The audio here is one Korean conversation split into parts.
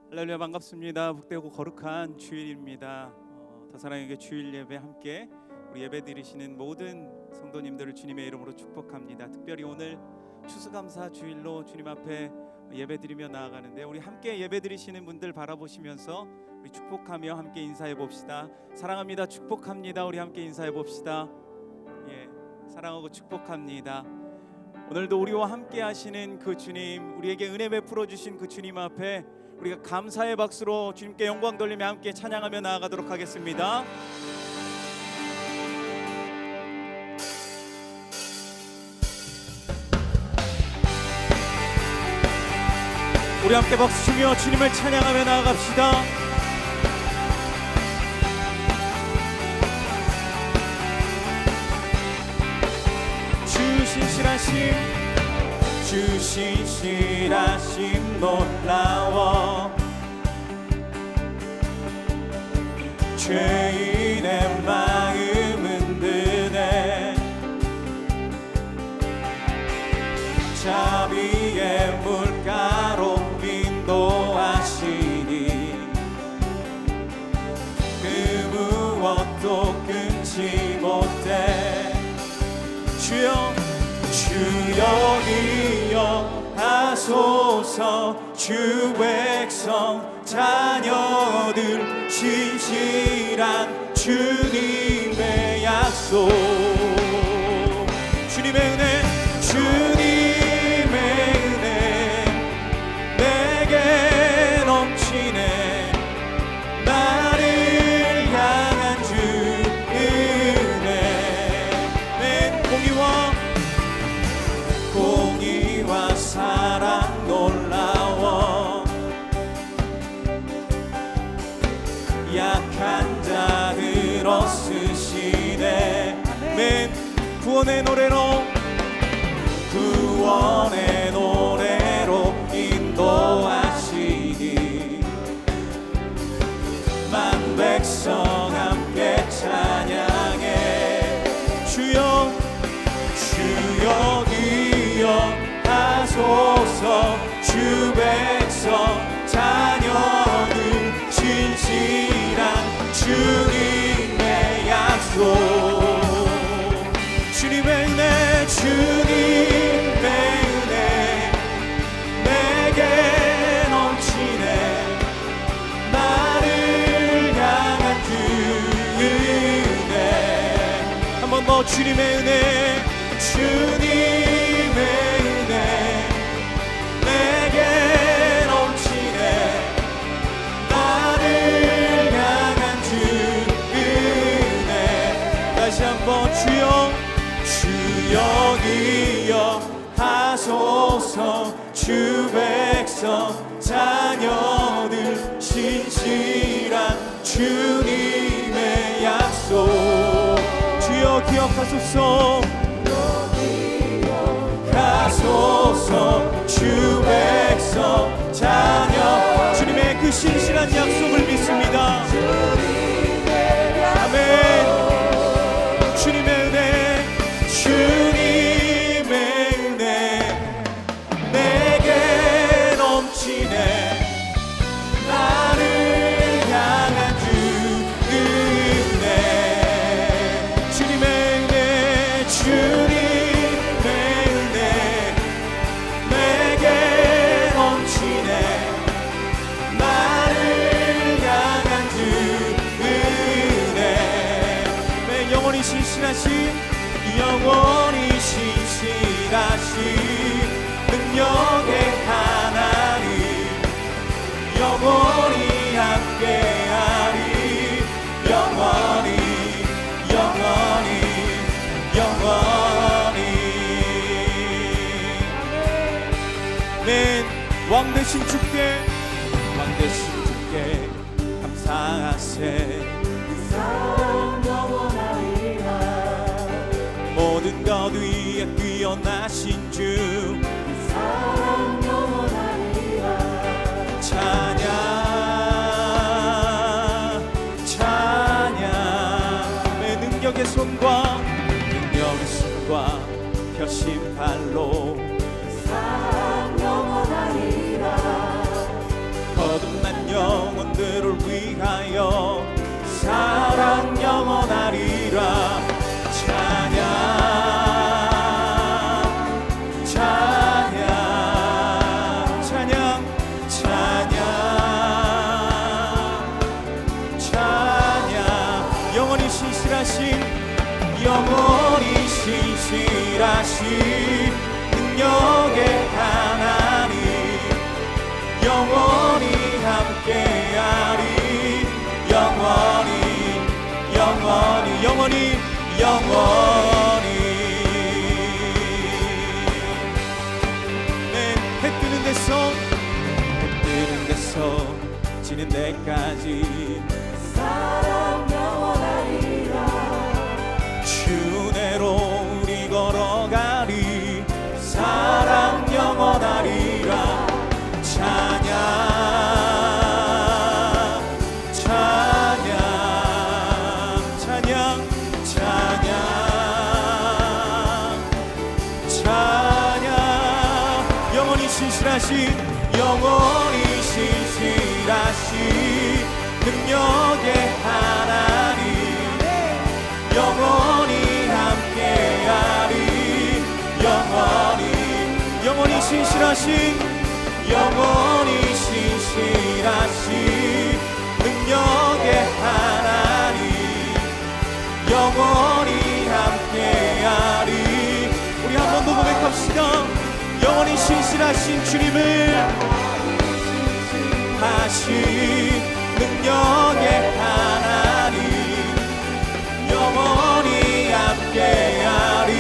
할렐루야, 반갑습니다. 복되고 거룩한 주일입니다. 더사랑에게 주일 예배 함께 우리 예배 드리시는 모든 성도님들을 주님의 이름으로 축복합니다. 특별히 오늘 추수감사 주일로 주님 앞에 예배 드리며 나아가는데, 우리 함께 예배 드리시는 분들 바라보시면서 우리 축복하며 함께 인사해 봅시다. 사랑합니다, 축복합니다. 우리 함께 인사해 봅시다. 사랑하고 축복합니다. 오늘도 우리와 함께 하시는 그 주님, 우리에게 은혜 베풀어 주신 그 주님 앞에 우리가 감사의 박수로 주님께 영광 돌리며 함께 찬양하며 나아가도록 하겠습니다. 우리 함께 박수 치며 주님을 찬양하며 나아갑시다. 주 신실하심 놀라워, 죄인의 마음은 드네. 자비의 물가로 인도하시니 그 무엇도 끊지 못해. 주여 기억하소서. 주 백성 자녀들 신실한 주님의 약속. 주님의 은혜, 주님의 은혜 내게 넘치네. 나를 향한 주 은혜. 내 공의와 사랑 놀라워, 약한 자들 얻으시네. 아멘. 구원의 노래로 인도하시니 만 백성 함께 찬양해. 주여 기억하소서. 주 백성 자녀들 신실한 주님의 약속. 주님의 은혜, 주님의 은혜 내게 넘치네. 나를 향한 그 은혜. 한 번 더 주님의 은혜, 주님의 은혜 내게 넘치네. 나를 향한 주 은혜. 다시 한번 주여 기억하소서. 주 백성 자녀들 신실한 주님의 약속. 주여 기억하소서. 주 백성 자녀 주님의 그 신실한 약속을 믿습니다. 아멘. 주님의 은혜, 주님의 은혜 내게 넘치네. 나를 향한 주 은혜. 주님의 은혜, 주님의 은혜 내게 넘치네. 나를 향한 주 은혜. 영원히 신실하신 능력의 하나님, 영원히 함께하리. 영원히 아멘. 왕 되신 주께 감사하세. 모든 것 위에 뛰어나신 주 찬양. 내 능력의 손과 펴신 발로 거듭난 영원히 신실하신 능력의 하나님 영원히 함께하리 영원히 영원히 영원히 영원히 네, 해 뜨는 데서 지는 데까지 사랑 영원하리라 주 은혜로 우리 걸어가리 사랑 영원하리라 찬양 찬양 찬양 찬양 찬양 영원히 신실하신 능력의 하나님 영원히 함께하리 영원히 신실하신 능력의 하나님 영원히 함께하리 우리 한 번 더 고백합시다 영원히 신실하신 주님을 하신 능력의 하나님 영원히 함께하리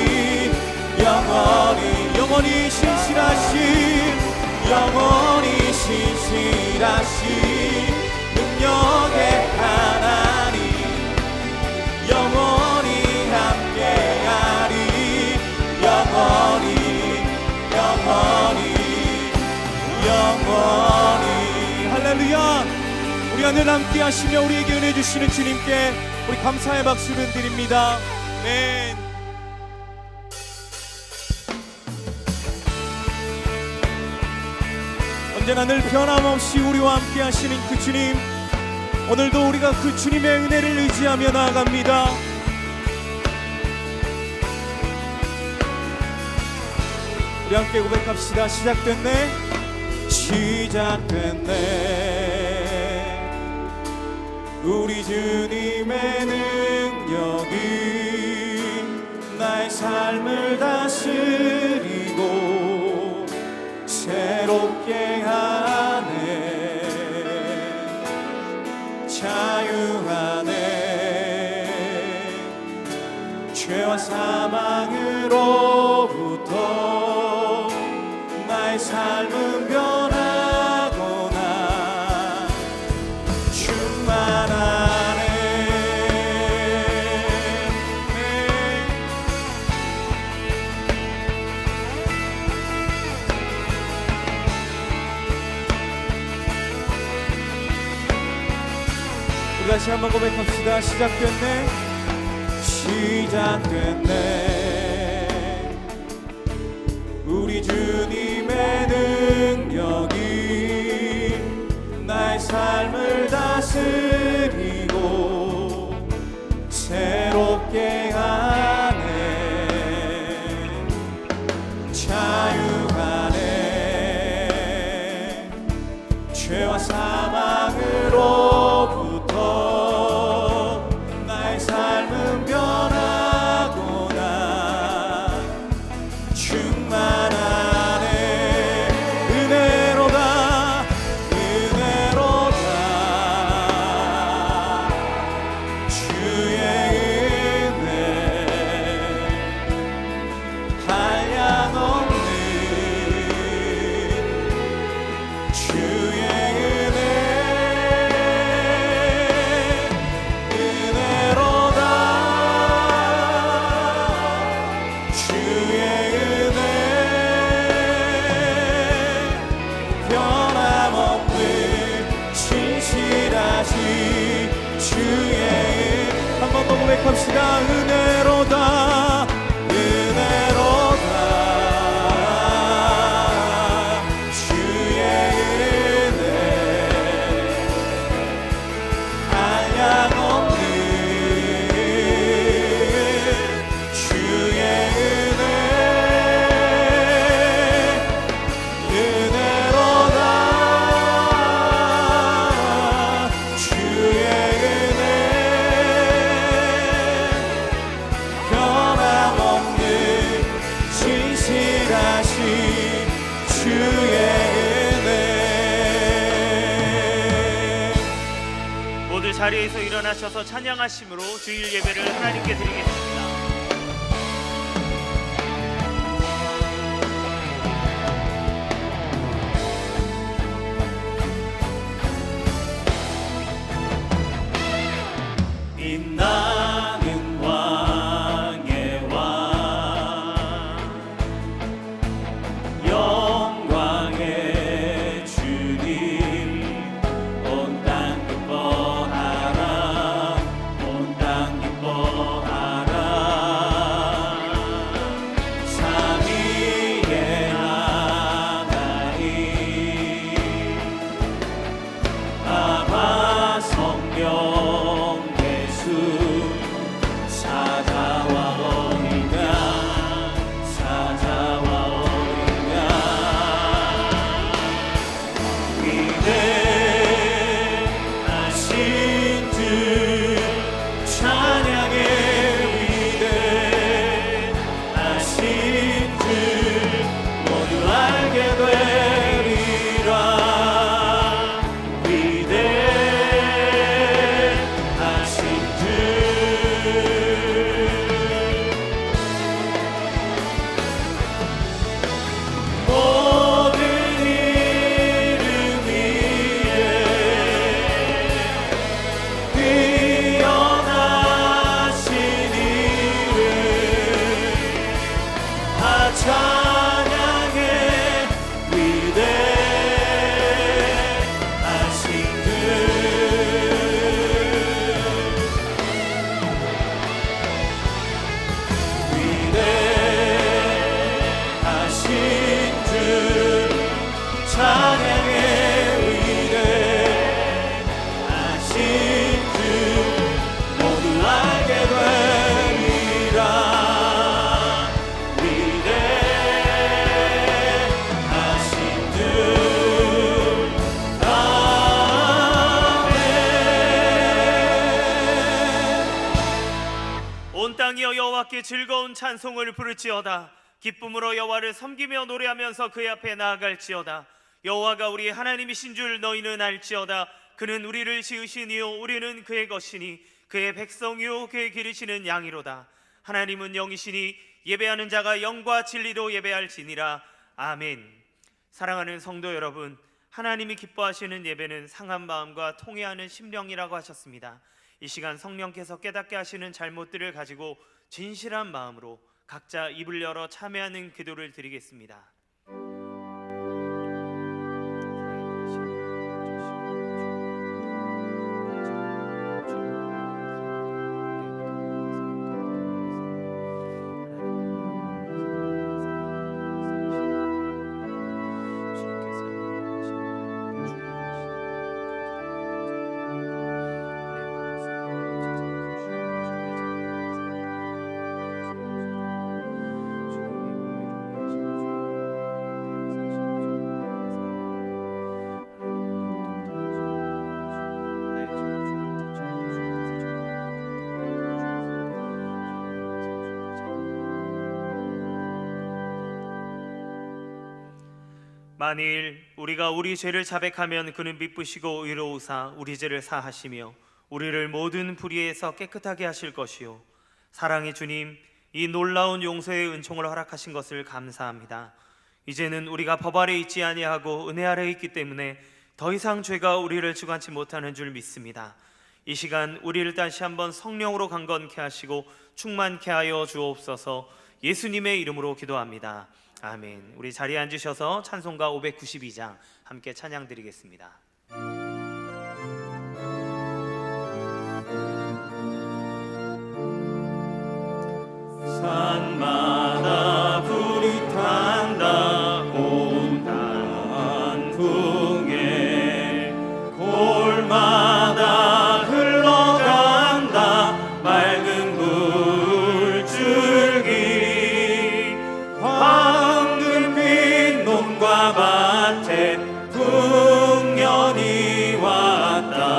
영원히 신실하신 능력의 하나님 영원히 함께하리 영원히 할렐루야 우리 하늘 함께 하시며 우리에게 은혜 주시는 주님께 우리 감사의 박수를 드립니다. 아멘. 언제나 늘 변함없이 우리와 함께 하시는 그 주님 오늘도 우리가 그 주님의 은혜를 의지하며 나아갑니다. 우리 함께 고백합시다. 시작됐네 우리 주님의 능력이 나의 삶을 다스리고 새롭게 하네 자유하네 죄와 사망으로부터 나의 삶은 변하거나 충만하네 우리 다시 한번 고백합시다. 시작됐네 우리 주님의 능력이 나의 삶을 다스리고 새롭게 하네 자유하네 죄와 사망으로부터 나의 삶은 변하거나 충만하네 은혜로다 주의 은혜 한량없는 주의 은혜 은혜로다 주의 은혜 변함없는 신실하신 주의 한 번 더 고백합시다. 은혜로다 주의 은혜 한량없는 주의 은혜 은혜로다 주의 은혜 변함없는 자리에서 일어나셔서 찬양하심으로 주일 예배를 하나님께 드리겠습니다. 빛나는 왕의 왕 영광의 주님 온 땅 기뻐하라 온 땅 기뻐하라 삼위의 하나님 아바 성령 사자와 어린 양 사자와 어린 양 위대하신 주 찬양의 위대하신 주 모두 알게 되리라 위대하신 주 모든 이름 위에 뛰어나신 이름 다 찬양해 위대하신 주 위대하신 주 찬양의 위대하신 주 모두 알게 되리라 위대하신 주 아멘 온 땅이여 여호와께 즐거운 찬송을 부를지어다. 기쁨으로 여호와를 섬기며 노래하면서 그의 앞에 나아갈지어다. 여호와가 우리 하나님이신 줄 너희는 알지어다. 그는 우리를 지으시니요 우리는 그의 것이니 그의 백성이요 그의 기르시는 양이로다. 하나님은 영이시니 예배하는 자가 영과 진리로 예배할지니라. 아멘. 사랑하는 성도 여러분, 하나님이 기뻐하시는 예배는 상한 마음과 통회하는 심령이라고 하셨습니다. 이 시간 성령께서 깨닫게 하시는 잘못들을 가지고 진실한 마음으로 각자 입을 열어 참회하는 기도를 드리겠습니다. 만일 우리가 우리 죄를 자백하면 그는 미쁘시고 의로우사 우리 죄를 사하시며 우리를 모든 불의에서 깨끗하게 하실 것이요 사랑의 주님, 이 놀라운 용서의 은총을 허락하신 것을 감사합니다. 이제는 우리가 법 아래 있지 아니하고 은혜 아래 있기 때문에 더 이상 죄가 우리를 주관치 못하는 줄 믿습니다. 이 시간 우리를 다시 한번 성령으로 강건케 하시고 충만케 하여 주옵소서. 예수님의 이름으로 기도합니다. 아멘. 우리 자리에 앉으셔서 찬송가 592장 함께 찬양 드리겠습니다. 산마다 불이 탄다 온 단풍에 골마다 흘러간다 맑은 물줄기 황금빛 논과 밭에 풍년이 왔다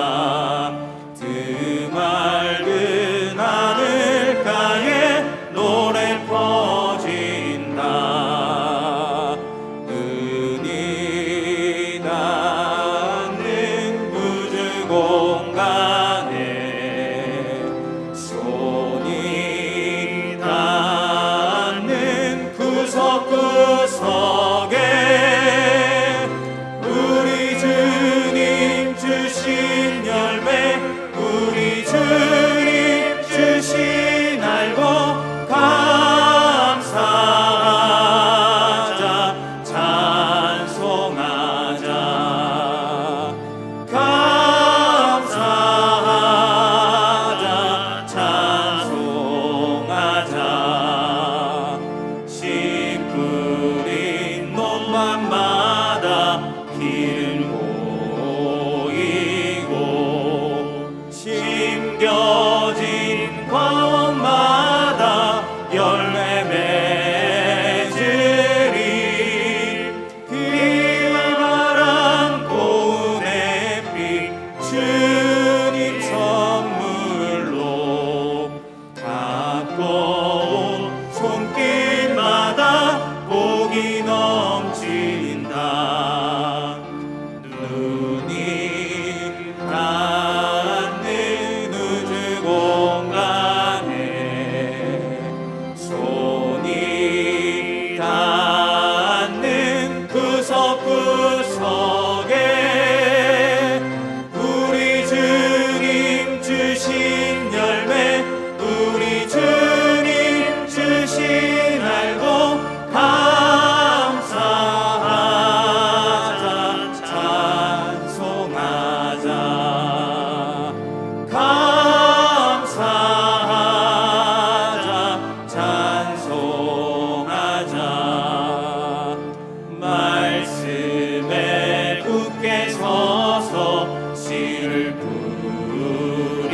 서서 씨를 뿌리며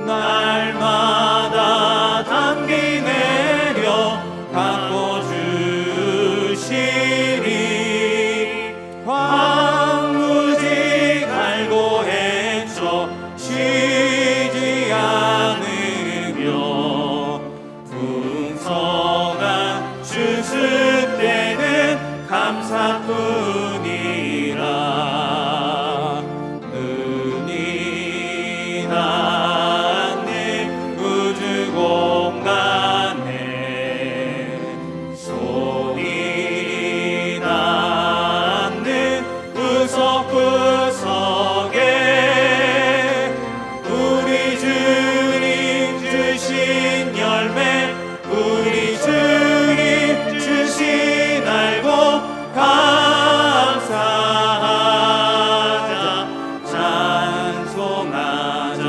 날마다 단비 내려 가꿔주시리. 황무지 갈고했죠 쉬지 않으며 풍성한 주습되는 감사뿐이라. 은이 닿는 우주 공간에 소리 닿는 구석구석에 우리 주님 주신 열매 우리 주님 주신 알고 감사하자 찬송하자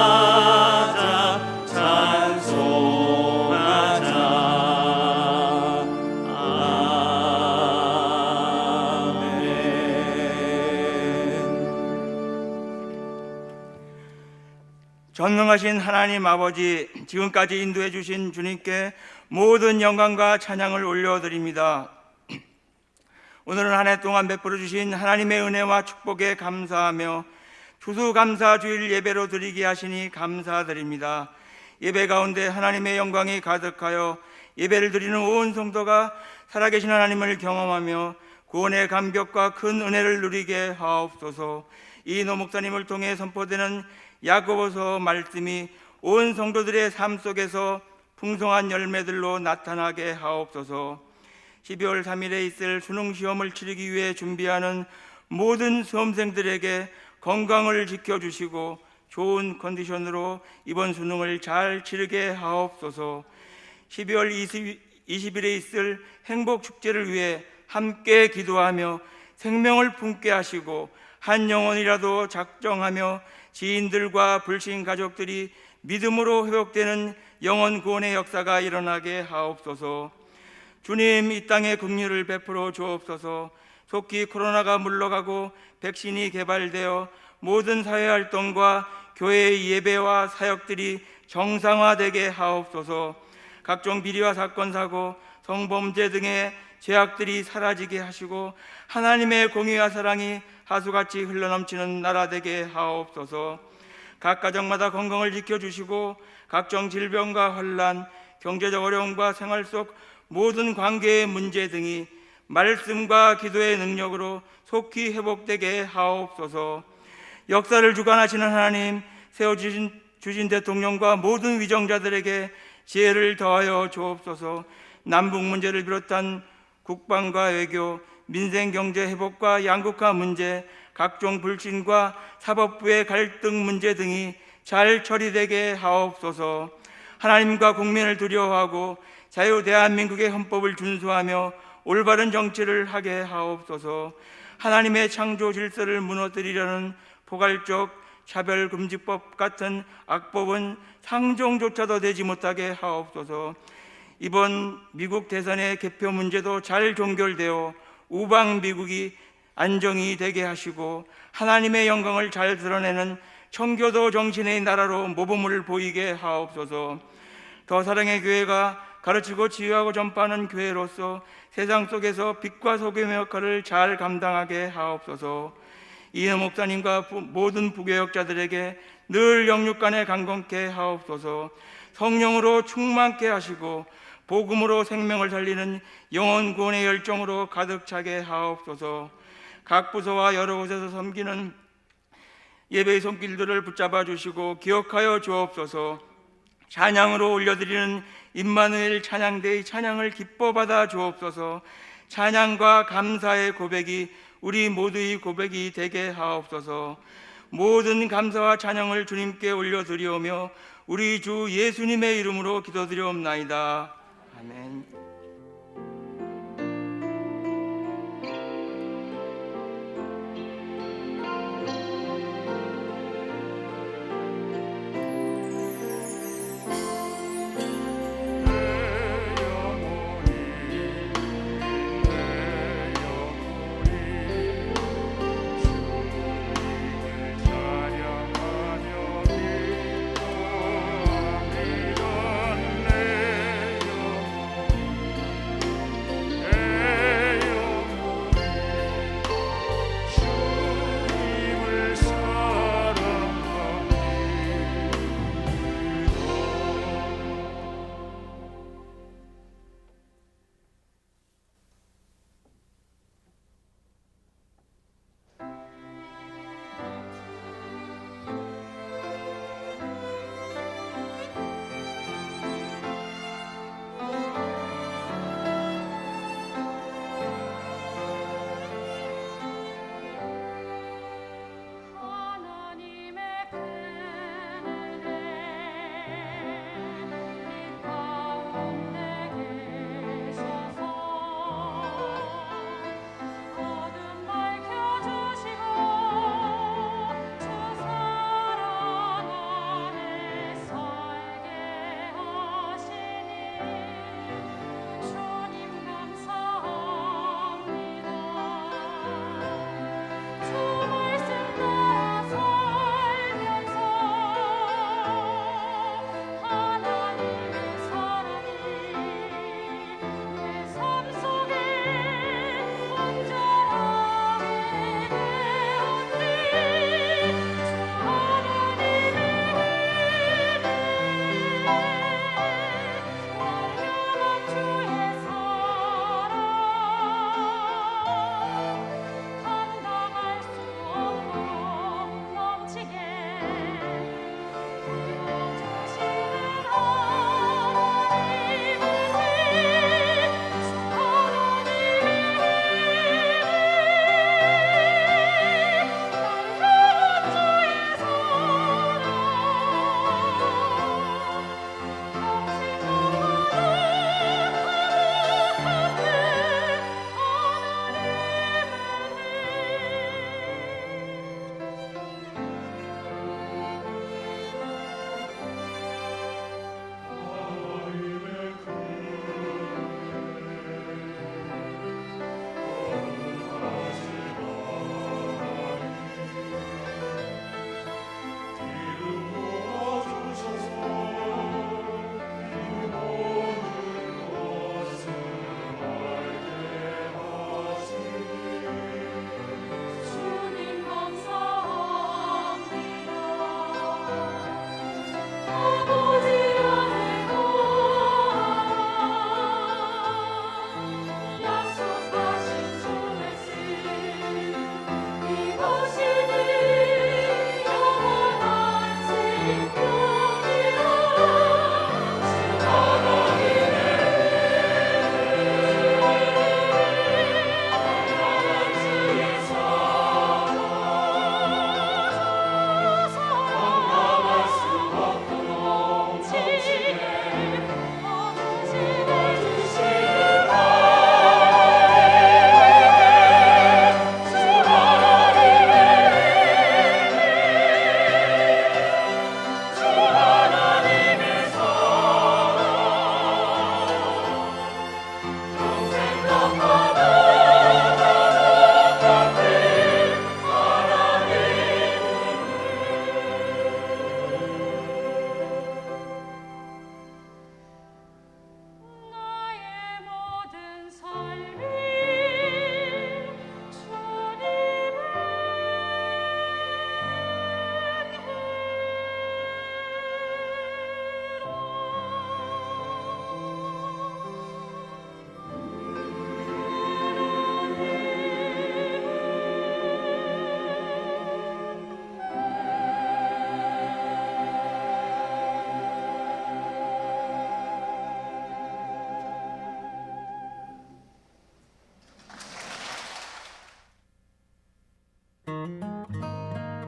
감사하자 찬송하자. 전능하신 하나님 아버지, 지금까지 인도해 주신 주님께 모든 영광과 찬양을 올려드립니다. 오늘은 한 해 동안 베풀어 주신 하나님의 은혜와 축복에 감사하며 추수감사 주일 예배로 드리게 하시니 감사드립니다. 예배 가운데 하나님의 영광이 가득하여 예배를 드리는 온 성도가 살아계신 하나님을 경험하며 구원의 감격과 큰 은혜를 누리게 하옵소서. 이노 목사님을 통해 선포되는 야고보서 말씀이 온 성도들의 삶 속에서 풍성한 열매들로 나타나게 하옵소서. 12월 3일에 있을 수능시험을 치르기 위해 준비하는 모든 수험생들에게 건강을 지켜주시고 좋은 컨디션으로 이번 수능을 잘 치르게 하옵소서. 12월 20일에 있을 행복축제를 위해 함께 기도하며 생명을 품게 하시고 한 영혼이라도 작정하며 지인들과 불신 가족들이 믿음으로 회복되는 영혼 구원의 역사가 일어나게 하옵소서. 주님, 이 땅에 긍휼을 베풀어 주옵소서. 속히 코로나가 물러가고 백신이 개발되어 모든 사회활동과 교회의 예배와 사역들이 정상화되게 하옵소서. 각종 비리와 사건, 사고, 성범죄 등의 죄악들이 사라지게 하시고 하나님의 공의와 사랑이 하수같이 흘러넘치는 나라 되게 하옵소서. 각 가정마다 건강을 지켜주시고 각종 질병과 환난, 경제적 어려움과 생활 속 모든 관계의 문제 등이 말씀과 기도의 능력으로 속히 회복되게 하옵소서. 역사를 주관하시는 하나님, 세워주신 대통령과 모든 위정자들에게 지혜를 더하여 주옵소서. 남북 문제를 비롯한 국방과 외교, 민생 경제 회복과 양극화 문제, 각종 불신과 사법부의 갈등 문제 등이 잘 처리되게 하옵소서. 하나님과 국민을 두려워하고 자유 대한민국의 헌법을 준수하며 올바른 정치를 하게 하옵소서. 하나님의 창조 질서를 무너뜨리려는 포괄적 차별금지법 같은 악법은 상정조차도 되지 못하게 하옵소서. 이번 미국 대선의 개표 문제도 잘 종결되어 우방 미국이 안정이 되게 하시고 하나님의 영광을 잘 드러내는 청교도 정신의 나라로 모범을 보이게 하옵소서. 더 사랑의 교회가 가르치고 지휘하고 전파하는 교회로서 세상 속에서 빛과 소금의 역할을 잘 감당하게 하옵소서. 이은호 목사님과 모든 부교역자들에게 늘 영육간에 강건케 하옵소서. 성령으로 충만케 하시고 복음으로 생명을 살리는 영혼 구원의 열정으로 가득 차게 하옵소서. 각 부서와 여러 곳에서 섬기는 예배의 손길들을 붙잡아 주시고 기억하여 주옵소서. 찬양으로 올려드리는 임마누엘 찬양대의 찬양을 기뻐 받아 주옵소서. 찬양과 감사의 고백이 우리 모두의 고백이 되게 하옵소서. 모든 감사와 찬양을 주님께 올려드리오며 우리 주 예수님의 이름으로 기도드리옵나이다. 아멘.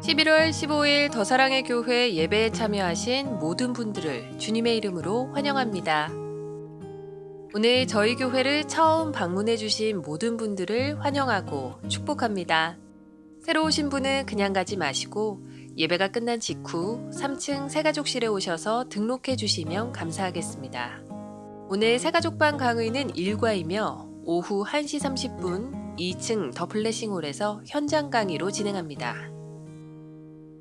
11월 15일 더사랑의 교회 예배에 참여하신 모든 분들을 주님의 이름으로 환영합니다. 오늘 저희 교회를 처음 방문해 주신 모든 분들을 환영하고 축복합니다. 새로 오신 분은 그냥 가지 마시고 예배가 끝난 직후 3층 새가족실에 오셔서 등록해 주시면 감사하겠습니다. 오늘 새가족방 강의는 일과이며 오후 1시 30분 2층 더 블레싱홀에서 현장 강의로 진행합니다.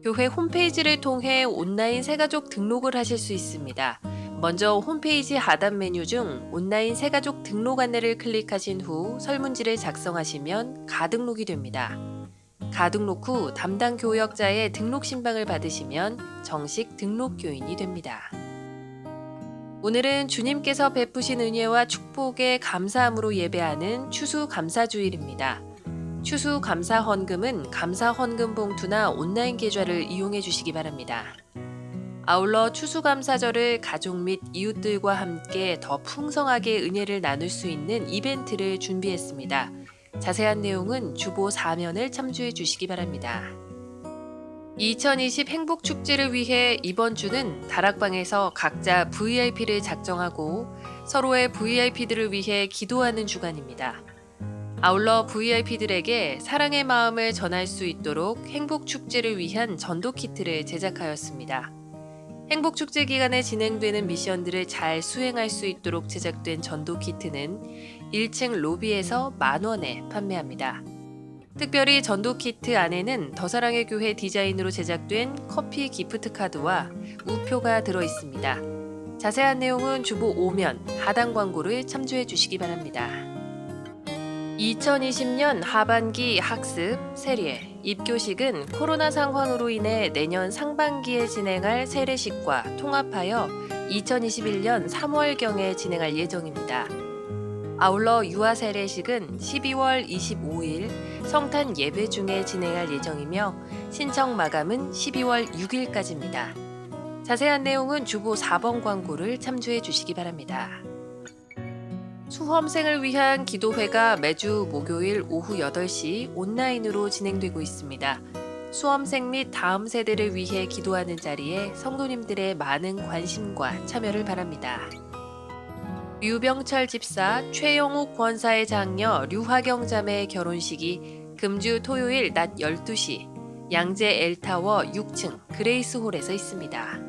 교회 홈페이지를 통해 온라인 새가족 등록을 하실 수 있습니다. 먼저 홈페이지 하단 메뉴 중 온라인 새가족 등록 안내를 클릭하신 후 설문지를 작성하시면 가등록이 됩니다. 가등록 후 담당 교역자의 등록 신방을 받으시면 정식 등록 교인이 됩니다. 오늘은 주님께서 베푸신 은혜와 축복에 감사함으로 예배하는 추수감사주일입니다. 추수감사 헌금은 감사 헌금 봉투나 온라인 계좌를 이용해 주시기 바랍니다. 아울러 추수감사절을 가족 및 이웃들과 함께 더 풍성하게 은혜를 나눌 수 있는 이벤트를 준비했습니다. 자세한 내용은 주보 4면을 참조해 주시기 바랍니다. 2020 행복축제를 위해 이번 주는 다락방에서 각자 VIP를 작정하고 서로의 VIP들을 위해 기도하는 주간입니다. 아울러 VIP들에게 사랑의 마음을 전할 수 있도록 행복축제를 위한 전도 키트를 제작하였습니다. 행복축제 기간에 진행되는 미션들을 잘 수행할 수 있도록 제작된 전도 키트는 1층 로비에서 10,000원에 판매합니다. 특별히 전도 키트 안에는 더사랑의 교회 디자인으로 제작된 커피 기프트 카드와 우표가 들어 있습니다. 자세한 내용은 주보 5면 하단 광고를 참조해 주시기 바랍니다. 2020년 하반기 학습 세례 입교식은 코로나 상황으로 인해 내년 상반기에 진행할 세례식과 통합하여 2021년 3월경에 진행할 예정입니다. 아울러 유아 세례식은 12월 25일 성탄 예배 중에 진행할 예정이며 신청 마감은 12월 6일까지입니다. 자세한 내용은 주보 4번 광고를 참조해 주시기 바랍니다. 수험생을 위한 기도회가 매주 목요일 오후 8시 온라인으로 진행되고 있습니다. 수험생 및 다음 세대를 위해 기도하는 자리에 성도님들의 많은 관심과 참여를 바랍니다. 류병철 집사, 최영욱 권사의 장녀 류화경 자매의 결혼식이 금주 토요일 낮 12시 양재 엘타워 6층 그레이스홀에서 있습니다.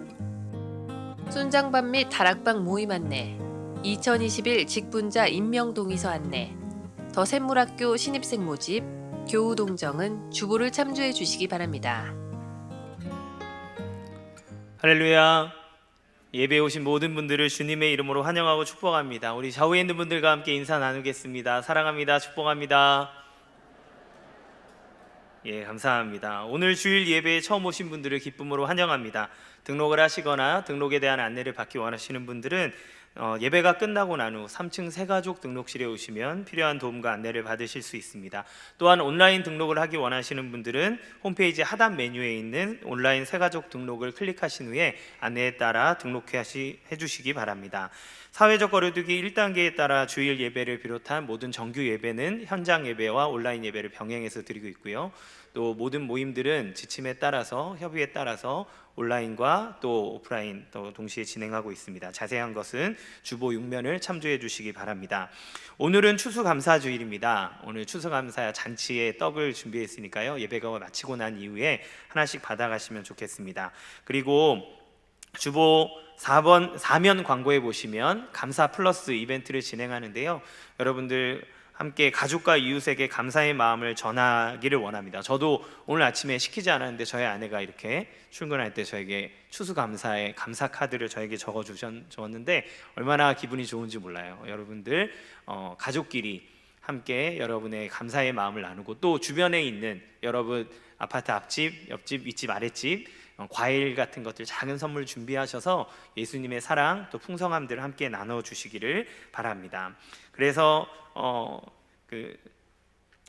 순장반 및 다락방 모임 안내 2021 직분자 임명 동의서 안내, 더 샘물학교 신입생 모집, 교우 동정은 주보를 참조해 주시기 바랍니다. 할렐루야. 예배에 오신 모든 분들을 주님의 이름으로 환영하고 축복합니다. 우리 좌우에 있는 분들과 함께 인사 나누겠습니다. 사랑합니다. 축복합니다. 예, 감사합니다. 오늘 주일 예배에 처음 오신 분들을 기쁨으로 환영합니다. 등록을 하시거나 등록에 대한 안내를 받기 원하시는 분들은 예배가 끝나고 난 후 3층 새가족 등록실에 오시면 필요한 도움과 안내를 받으실 수 있습니다. 또한 온라인 등록을 하기 원하시는 분들은 홈페이지 하단 메뉴에 있는 온라인 새가족 등록을 클릭하신 후에 안내에 따라 등록해 주시기 바랍니다. 사회적 거리두기 1단계에 따라 주일 예배를 비롯한 모든 정규 예배는 현장 예배와 온라인 예배를 병행해서 드리고 있고요. 또 모든 모임들은 지침에 따라서 협의에 따라서 온라인과 또 오프라인 또 동시에 진행하고 있습니다. 자세한 것은 주보 6면을 참조해 주시기 바랍니다. 오늘은 추수감사주일입니다. 오늘 추수감사 잔치에 떡을 준비했으니까요. 예배가 마치고 난 이후에 하나씩 받아가시면 좋겠습니다. 그리고 주보 4면 광고에 보시면 감사 플러스 이벤트를 진행하는데요. 여러분들 함께 가족과 이웃에게 감사의 마음을 전하기를 원합니다. 저도 오늘 아침에 시키지 않았는데 저희 아내가 이렇게 출근할 때 저에게 추수감사의 감사 카드를 저에게 적어주셨는데 얼마나 기분이 좋은지 몰라요. 여러분들 가족끼리 함께 여러분의 감사의 마음을 나누고 또 주변에 있는 여러분 아파트 앞집, 옆집, 윗집, 아랫집 과일 같은 것들 작은 선물 준비하셔서 예수님의 사랑 또 풍성함들을 함께 나눠주시기를 바랍니다. 그래서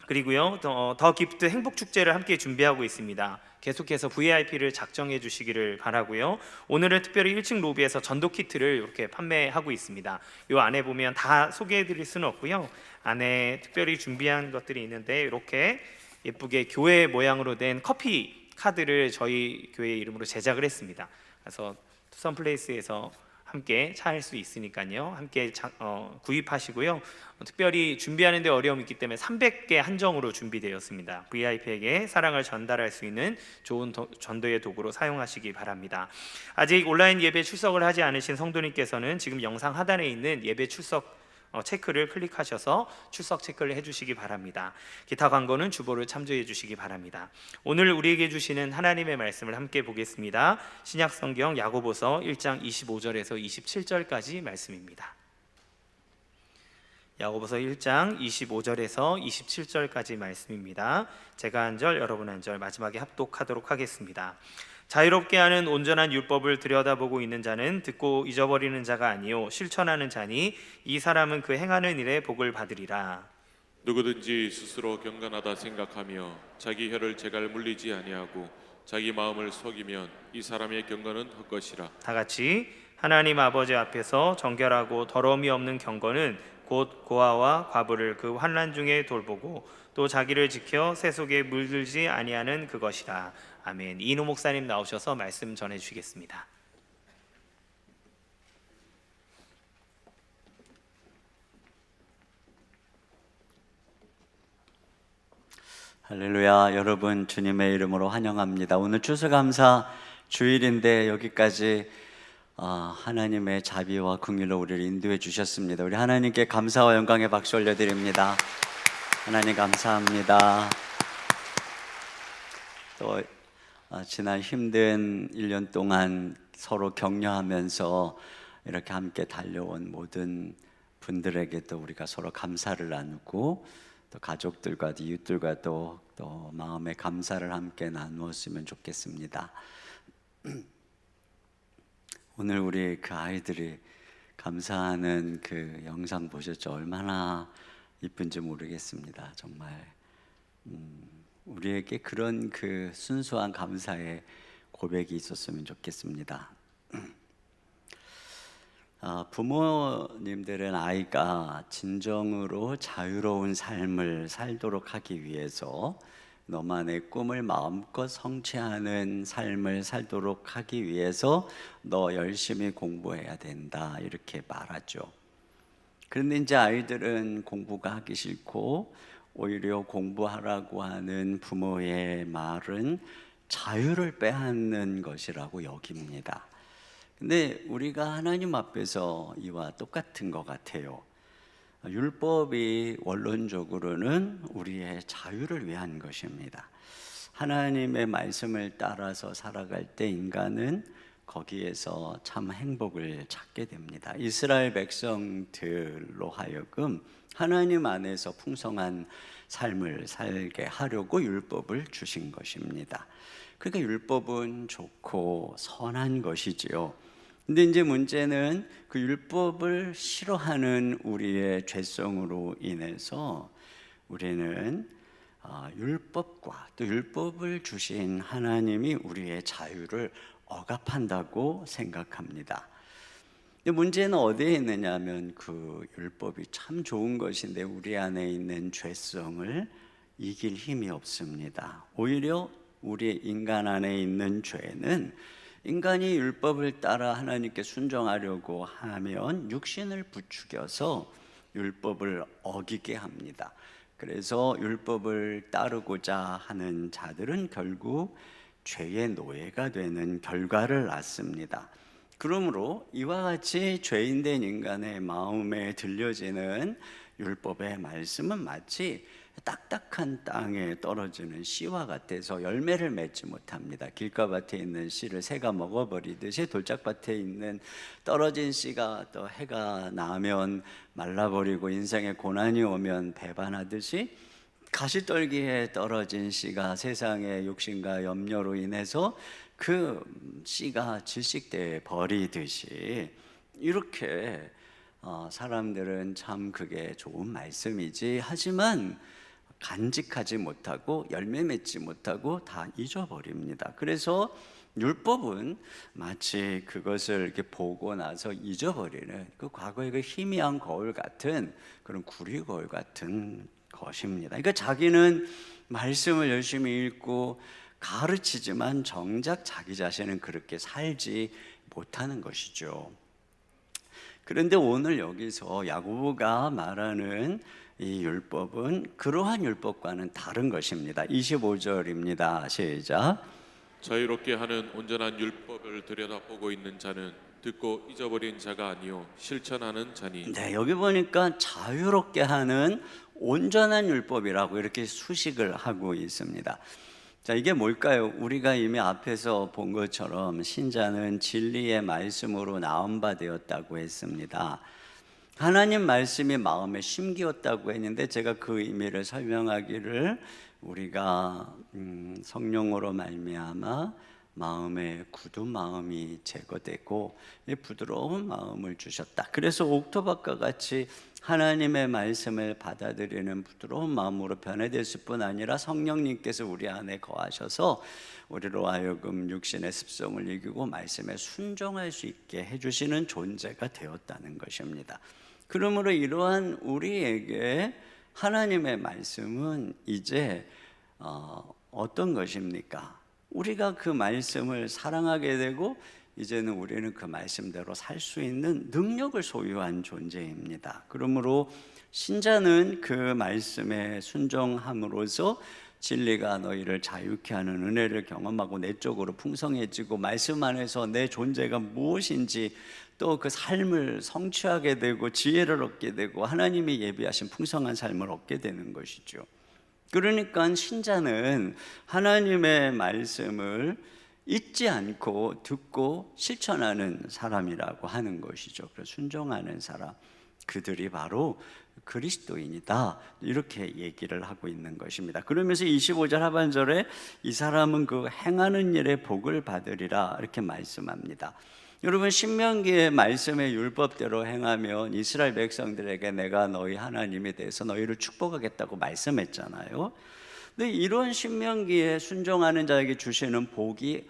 그리고요 더 기프트 행복축제를 함께 준비하고 있습니다. 계속해서 VIP를 작정해 주시기를 바라고요. 오늘은 특별히 1층 로비에서 전도 키트를 이렇게 판매하고 있습니다. 이 안에 보면 다 소개해 드릴 수는 없고요. 안에 특별히 준비한 것들이 있는데 이렇게 예쁘게 교회 모양으로 된 커피 카드를 저희 교회 이름으로 제작을 했습니다. 그래서 투썸 플레이스에서 함께 차할 수 있으니까요. 함께 구입하시고요. 특별히 준비하는 데 어려움이 있기 때문에 300개 한정으로 준비되었습니다. VIP에게 사랑을 전달할 수 있는 좋은 전도의 도구로 사용하시기 바랍니다. 아직 온라인 예배 출석을 하지 않으신 성도님께서는 지금 영상 하단에 있는 예배 출석 체크를 클릭하셔서 출석 체크를 해주시기 바랍니다. 기타 광고는 주보를 참조해 주시기 바랍니다. 오늘 우리에게 주시는 하나님의 말씀을 함께 보겠습니다. 신약성경 야고보서 1장 25절에서 27절까지 말씀입니다. 야고보서 1장 25절에서 27절까지 말씀입니다. 제가 한 절, 여러분 한 절, 마지막에 합독하도록 하겠습니다. 자유롭게 하는 온전한 율법을 들여다보고 있는 자는 듣고 잊어버리는 자가 아니요 실천하는 자니 이 사람은 그 행하는 일에 복을 받으리라. 누구든지 스스로 경건하다 생각하며 자기 혀를 제갈 물리지 아니하고 자기 마음을 속이면 이 사람의 경건은 헛것이라. 다 같이 하나님 아버지 앞에서 정결하고 더러움이 없는 경건은 곧 고아와 과부를 그 환난 중에 돌보고 또 자기를 지켜 새 속에 물들지 아니하는 그것이라. 아멘. 이노 목사님 나오셔서 말씀 전해 주시겠습니다. 할렐루야. 여러분 주님의 이름으로 환영합니다. 오늘 추수감사 주일인데 여기까지 하나님의 자비와 긍휼로 우리를 인도해 주셨습니다. 우리 하나님께 감사와 영광의 박수 올려드립니다. 하나님 감사합니다. 또 지난 힘든 1년 동안 서로 격려하면서 이렇게 함께 달려온 모든 분들에게도 우리가 서로 감사를 나누고 또 가족들과 이웃들과도 또 마음의 감사를 함께 나누었으면 좋겠습니다. 오늘 우리 그 아이들이 감사하는 그 영상 보셨죠? 얼마나 이쁜지 모르겠습니다. 정말 우리에게 그런 그 순수한 감사의 고백이 있었으면 좋겠습니다. 부모님들은 아이가 진정으로 자유로운 삶을 살도록 하기 위해서 너만의 꿈을 마음껏 성취하는 삶을 살도록 하기 위해서 너 열심히 공부해야 된다 이렇게 말하죠. 그런데 이제 아이들은 공부가 하기 싫고 오히려 공부하라고 하는 부모의 말은 자유를 빼앗는 것이라고 여깁니다. 근데 우리가 하나님 앞에서 이와 똑같은 것 같아요. 율법이 원론적으로는 우리의 자유를 위한 것입니다. 하나님의 말씀을 따라서 살아갈 때 인간은 거기에서 참 행복을 찾게 됩니다. 이스라엘 백성들로 하여금 하나님 안에서 풍성한 삶을 살게 하려고 율법을 주신 것입니다. 그러니까 율법은 좋고 선한 것이지요. 근데 이제 문제는 그 율법을 싫어하는 우리의 죄성으로 인해서 우리는 율법과 또 율법을 주신 하나님이 우리의 자유를 억압한다고 생각합니다. 근데 문제는 어디에 있느냐 하면 그 율법이 참 좋은 것인데 우리 안에 있는 죄성을 이길 힘이 없습니다. 오히려 우리 인간 안에 있는 죄는 인간이 율법을 따라 하나님께 순종하려고 하면 육신을 부추겨서 율법을 어기게 합니다. 그래서 율법을 따르고자 하는 자들은 결국 죄의 노예가 되는 결과를 낳습니다. 그러므로 이와 같이 죄인된 인간의 마음에 들려지는 율법의 말씀은 마치 딱딱한 땅에 떨어지는 씨와 같아서 열매를 맺지 못합니다. 길가밭에 있는 씨를 새가 먹어버리듯이 돌짝밭에 있는 떨어진 씨가 또 해가 나면 말라버리고 인생의 고난이 오면 배반하듯이 가시떨기에 떨어진 씨가 세상의 욕심과 염려로 인해서 그 씨가 질식돼 버리듯이 이렇게 사람들은 참 그게 좋은 말씀이지 하지만 간직하지 못하고 열매 맺지 못하고 다 잊어버립니다. 그래서 율법은 마치 그것을 이렇게 보고 나서 잊어버리는 그 과거의 그 희미한 거울 같은 그런 구리 거울 같은 것입니다. 그러니까 자기는 말씀을 열심히 읽고 가르치지만 정작 자기 자신은 그렇게 살지 못하는 것이죠. 그런데 오늘 여기서 야고보가 말하는 이 율법은 그러한 율법과는 다른 것입니다. 25절입니다. 시작. 자유롭게 하는 온전한 율법을 들여다보고 있는 자는 듣고 잊어버린 자가 아니요 실천하는 자니. 네, 여기 보니까 자유롭게 하는 온전한 율법이라고 이렇게 수식을 하고 있습니다. 자, 이게 뭘까요? 우리가 이미 앞에서 본 것처럼 신자는 진리의 말씀으로 나온 바 되었다고 했습니다. 하나님 말씀이 마음에 심기었다고 했는데 제가 그 의미를 설명하기를 우리가 성령으로 말미암아 마음에 굳은 마음이 제거되고 부드러운 마음을 주셨다. 그래서 옥토박과 같이 하나님의 말씀을 받아들이는 부드러운 마음으로 변화됐을 뿐 아니라 성령님께서 우리 안에 거하셔서 우리로 하여금 육신의 습성을 이기고 말씀에 순종할 수 있게 해주시는 존재가 되었다는 것입니다. 그러므로 이러한 우리에게 하나님의 말씀은 이제 어떤 것입니까? 우리가 그 말씀을 사랑하게 되고 이제는 우리는 그 말씀대로 살 수 있는 능력을 소유한 존재입니다. 그러므로 신자는 그 말씀에 순종함으로써 진리가 너희를 자유케 하는 은혜를 경험하고 내적으로 풍성해지고 말씀 안에서 내 존재가 무엇인지 또 그 삶을 성취하게 되고 지혜를 얻게 되고 하나님이 예비하신 풍성한 삶을 얻게 되는 것이죠. 그러니까 신자는 하나님의 말씀을 잊지 않고 듣고 실천하는 사람이라고 하는 것이죠. 그래서 순종하는 사람, 그들이 바로 그리스도인이다, 이렇게 얘기를 하고 있는 것입니다. 그러면서 25절 하반절에 이 사람은 그 행하는 일에 복을 받으리라 이렇게 말씀합니다. 여러분, 신명기의 말씀의 율법대로 행하면 이스라엘 백성들에게 내가 너희 하나님에 대해서 너희를 축복하겠다고 말씀했잖아요. 근데 이런 신명기에 순종하는 자에게 주시는 복이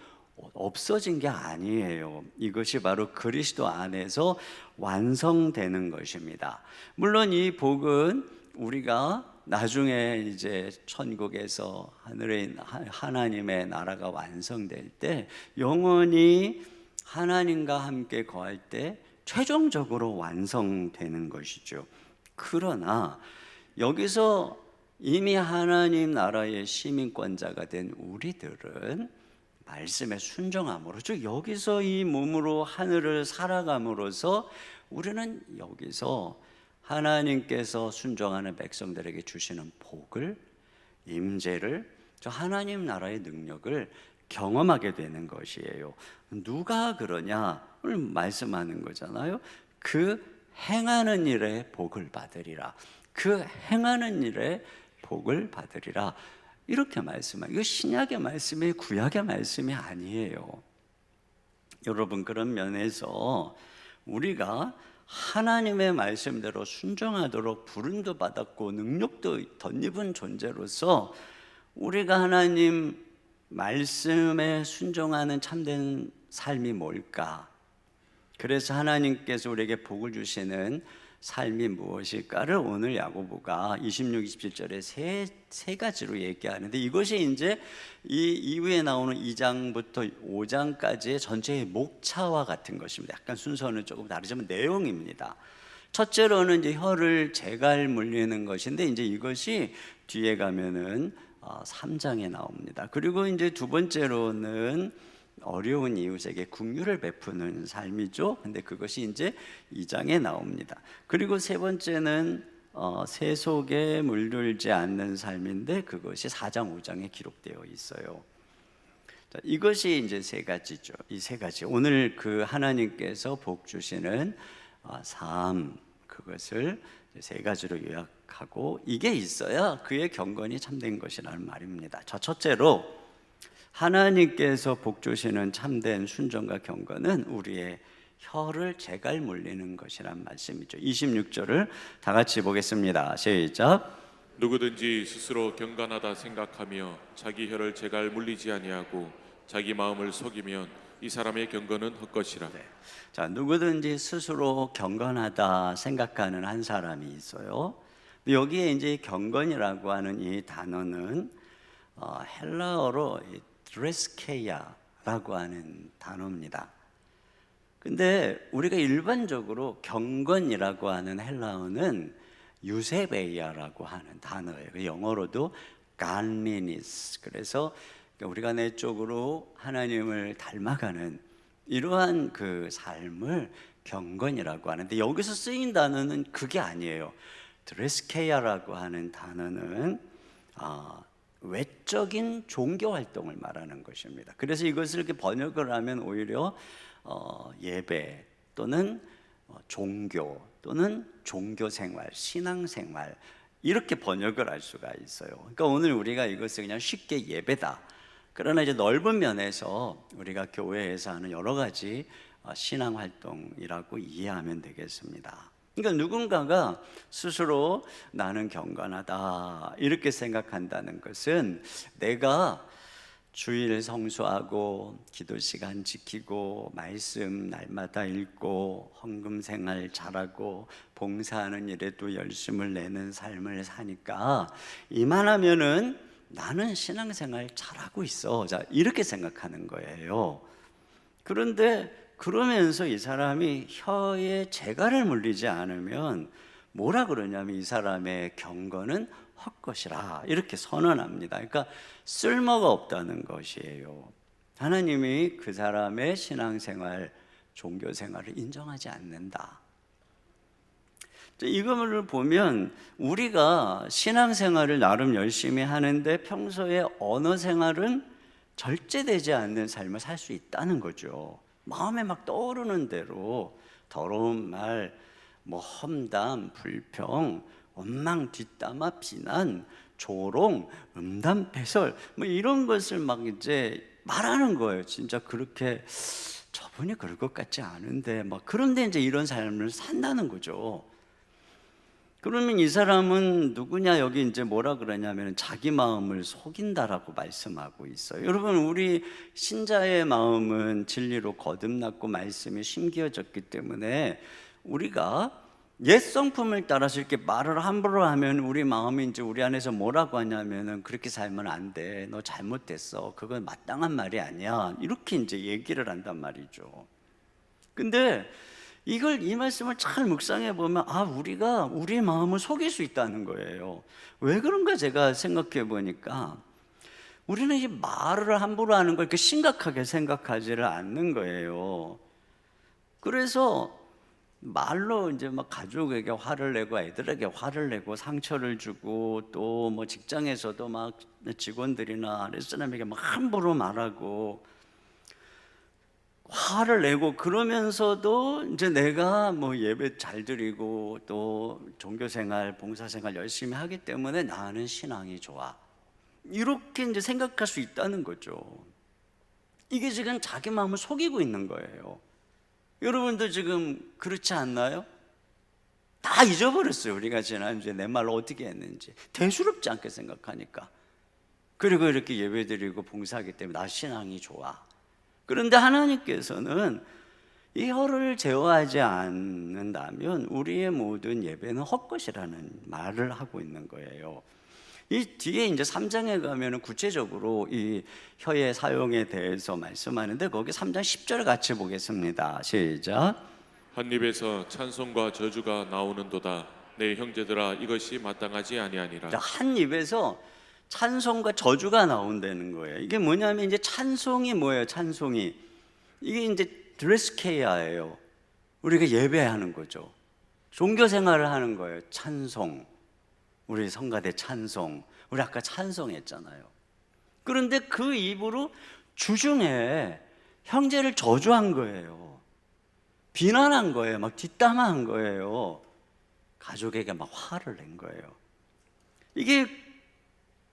없어진 게 아니에요. 이것이 바로 그리스도 안에서 완성되는 것입니다. 물론 이 복은 우리가 나중에 이제 천국에서 하늘에 하나님의 나라가 완성될 때 영원히 하나님과 함께 거할 때 최종적으로 완성되는 것이죠. 그러나 여기서 이미 하나님 나라의 시민권자가 된 우리들은 말씀에 순종함으로, 즉 여기서 이 몸으로 하늘을 살아감으로써 우리는 여기서 하나님께서 순종하는 백성들에게 주시는 복을, 임재를, 저 하나님 나라의 능력을 경험하게 되는 것이에요. 누가 그러냐? 오늘 말씀하는 거잖아요. 그 행하는 일에 복을 받으리라. 그 행하는 일에 복을 받으리라. 이렇게 말씀해요. 이거 신약의 말씀이 구약의 말씀이 아니에요. 여러분, 그런 면에서 우리가 하나님의 말씀대로 순종하도록 부름도 받았고 능력도 덧입은 존재로서 우리가 하나님 말씀에 순종하는 참된 삶이 뭘까? 그래서 하나님께서 우리에게 복을 주시는 삶이 무엇일까를 오늘 야고보가 26, 27절에 세 가지로 얘기하는데, 이것이 이제 이 이후에 나오는 2장부터 5장까지의 전체의 목차와 같은 것입니다. 약간 순서는 조금 다르지만 내용입니다. 첫째로는 이제 혀를 재갈 물리는 것인데, 이제 이것이 뒤에 가면은 3장에 나옵니다. 그리고 이제 두 번째로는 어려운 이웃에게 긍휼을 베푸는 삶이죠. 근데 그것이 이제 2장에 나옵니다. 그리고 세 번째는 세속에 물들지 않는 삶인데 그것이 4장, 5장에 기록되어 있어요. 자, 이것이 이제 세 가지죠. 이 세 가지. 오늘 그 하나님께서 복 주시는 삶, 그것을 세 가지로 요약하고, 이게 있어야 그의 경건이 참된 것이라는 말입니다. 자, 첫째로 하나님께서 복 주시는 참된 순종과 경건은 우리의 혀를 재갈 물리는 것이란 말씀이죠. 26절을 다 같이 보겠습니다. 시작. 누구든지 스스로 경건하다 생각하며 자기 혀를 재갈 물리지 아니하고 자기 마음을 속이면 이 사람의 경건은 헛것이라. 네. 자, 누구든지 스스로 경건하다 생각하는 한 사람이 있어요. 여기에 이제 경건이라고 하는 이 단어는 헬라어로 드레스케이아라고 하는 단어입니다. 근데 우리가 일반적으로 경건이라고 하는 헬라어는 유세베이아라고 하는 단어예요. 영어로도 godliness. 그래서 우리가 내적으로 하나님을 닮아가는 이러한 그 삶을 경건이라고 하는데, 여기서 쓰인 단어는 그게 아니에요. 드레스케이아라고 하는 단어는 외적인 종교 활동을 말하는 것입니다. 그래서 이것을 이렇게 번역을 하면 오히려 예배 또는 종교 또는 종교 생활, 신앙 생활 이렇게 번역을 할 수가 있어요. 그러니까 오늘 우리가 이것을 그냥 쉽게 예배다. 그러나 이제 넓은 면에서 우리가 교회에서 하는 여러 가지 신앙 활동이라고 이해하면 되겠습니다. 그러니까 누군가가 스스로 나는 경건하다 이렇게 생각한다는 것은 내가 주일 성수하고 기도 시간 지키고 말씀 날마다 읽고 헌금 생활 잘하고 봉사하는 일에도 열심을 내는 삶을 사니까 이만하면은 나는 신앙생활 잘하고 있어. 자, 이렇게 생각하는 거예요. 그런데 그러면서 이 사람이 혀에 재갈을 물리지 않으면 뭐라 그러냐면 이 사람의 경건은 헛것이라 이렇게 선언합니다. 그러니까 쓸모가 없다는 것이에요. 하나님이 그 사람의 신앙생활, 종교생활을 인정하지 않는다. 이거를 보면 우리가 신앙생활을 나름 열심히 하는데 평소에 언어 생활은 절제되지 않는 삶을 살 수 있다는 거죠. 마음에 막 떠오르는 대로 더러운 말, 뭐 험담, 불평, 원망, 뒷담화, 비난, 조롱, 음담, 패설 뭐 이런 것을 막 이제 말하는 거예요. 진짜 그렇게 저분이 그럴 것 같지 않은데 막 그런데 이제 이런 삶을 산다는 거죠. 그러면 이 사람은 누구냐? 여기 이제 뭐라 그러냐면 자기 마음을 속인다라고 말씀하고 있어요. 여러분, 우리 신자의 마음은 진리로 거듭났고 말씀이 심기어졌기 때문에 우리가 옛 성품을 따라서 이렇게 말을 함부로 하면 우리 마음이 이제 우리 안에서 뭐라고 하냐면은 그렇게 살면 안 돼. 너 잘못됐어. 그건 마땅한 말이 아니야. 이렇게 이제 얘기를 한단 말이죠. 근데 이 말씀을 잘 묵상해 보면 우리가 우리의 마음을 속일 수 있다는 거예요. 왜 그런가 제가 생각해 보니까 우리는 이 말을 함부로 하는 걸 이렇게 심각하게 생각하지를 않는 거예요. 그래서 말로 이제 막 가족에게 화를 내고 애들에게 화를 내고 상처를 주고 또 뭐 직장에서도 막 직원들이나 레스토랑에게 막 함부로 말하고 화를 내고 그러면서도 이제 내가 뭐 예배 잘 드리고 또 종교생활, 봉사생활 열심히 하기 때문에 나는 신앙이 좋아. 이렇게 이제 생각할 수 있다는 거죠. 이게 지금 자기 마음을 속이고 있는 거예요. 여러분도 지금 그렇지 않나요? 다 잊어버렸어요. 우리가 지난주에 내 말로 어떻게 했는지. 대수롭지 않게 생각하니까. 그리고 이렇게 예배 드리고 봉사하기 때문에 나 신앙이 좋아. 그런데 하나님께서는 이 혀를 제어하지 않는다면 우리의 모든 예배는 헛것이라는 말을 하고 있는 거예요. 이 뒤에 이제 3장에 가면은 구체적으로 이 혀의 사용에 대해서 말씀하는데 거기 3장 10절 같이 보겠습니다. 시작. 한 입에서 찬송과 저주가 나오는도다. 내 형제들아 이것이 마땅하지 아니하니라. 한 입에서 찬송과 저주가 나온다는 거예요. 이게 뭐냐면 이제 찬송이 뭐예요? 찬송이 이게 이제 드레스케이아예요. 우리가 예배하는 거죠. 종교 생활을 하는 거예요. 찬송. 우리 성가대 찬송. 우리 아까 찬송했잖아요. 그런데 그 입으로 주중에 형제를 저주한 거예요. 비난한 거예요. 막 뒷담화한 거예요. 가족에게 막 화를 낸 거예요. 이게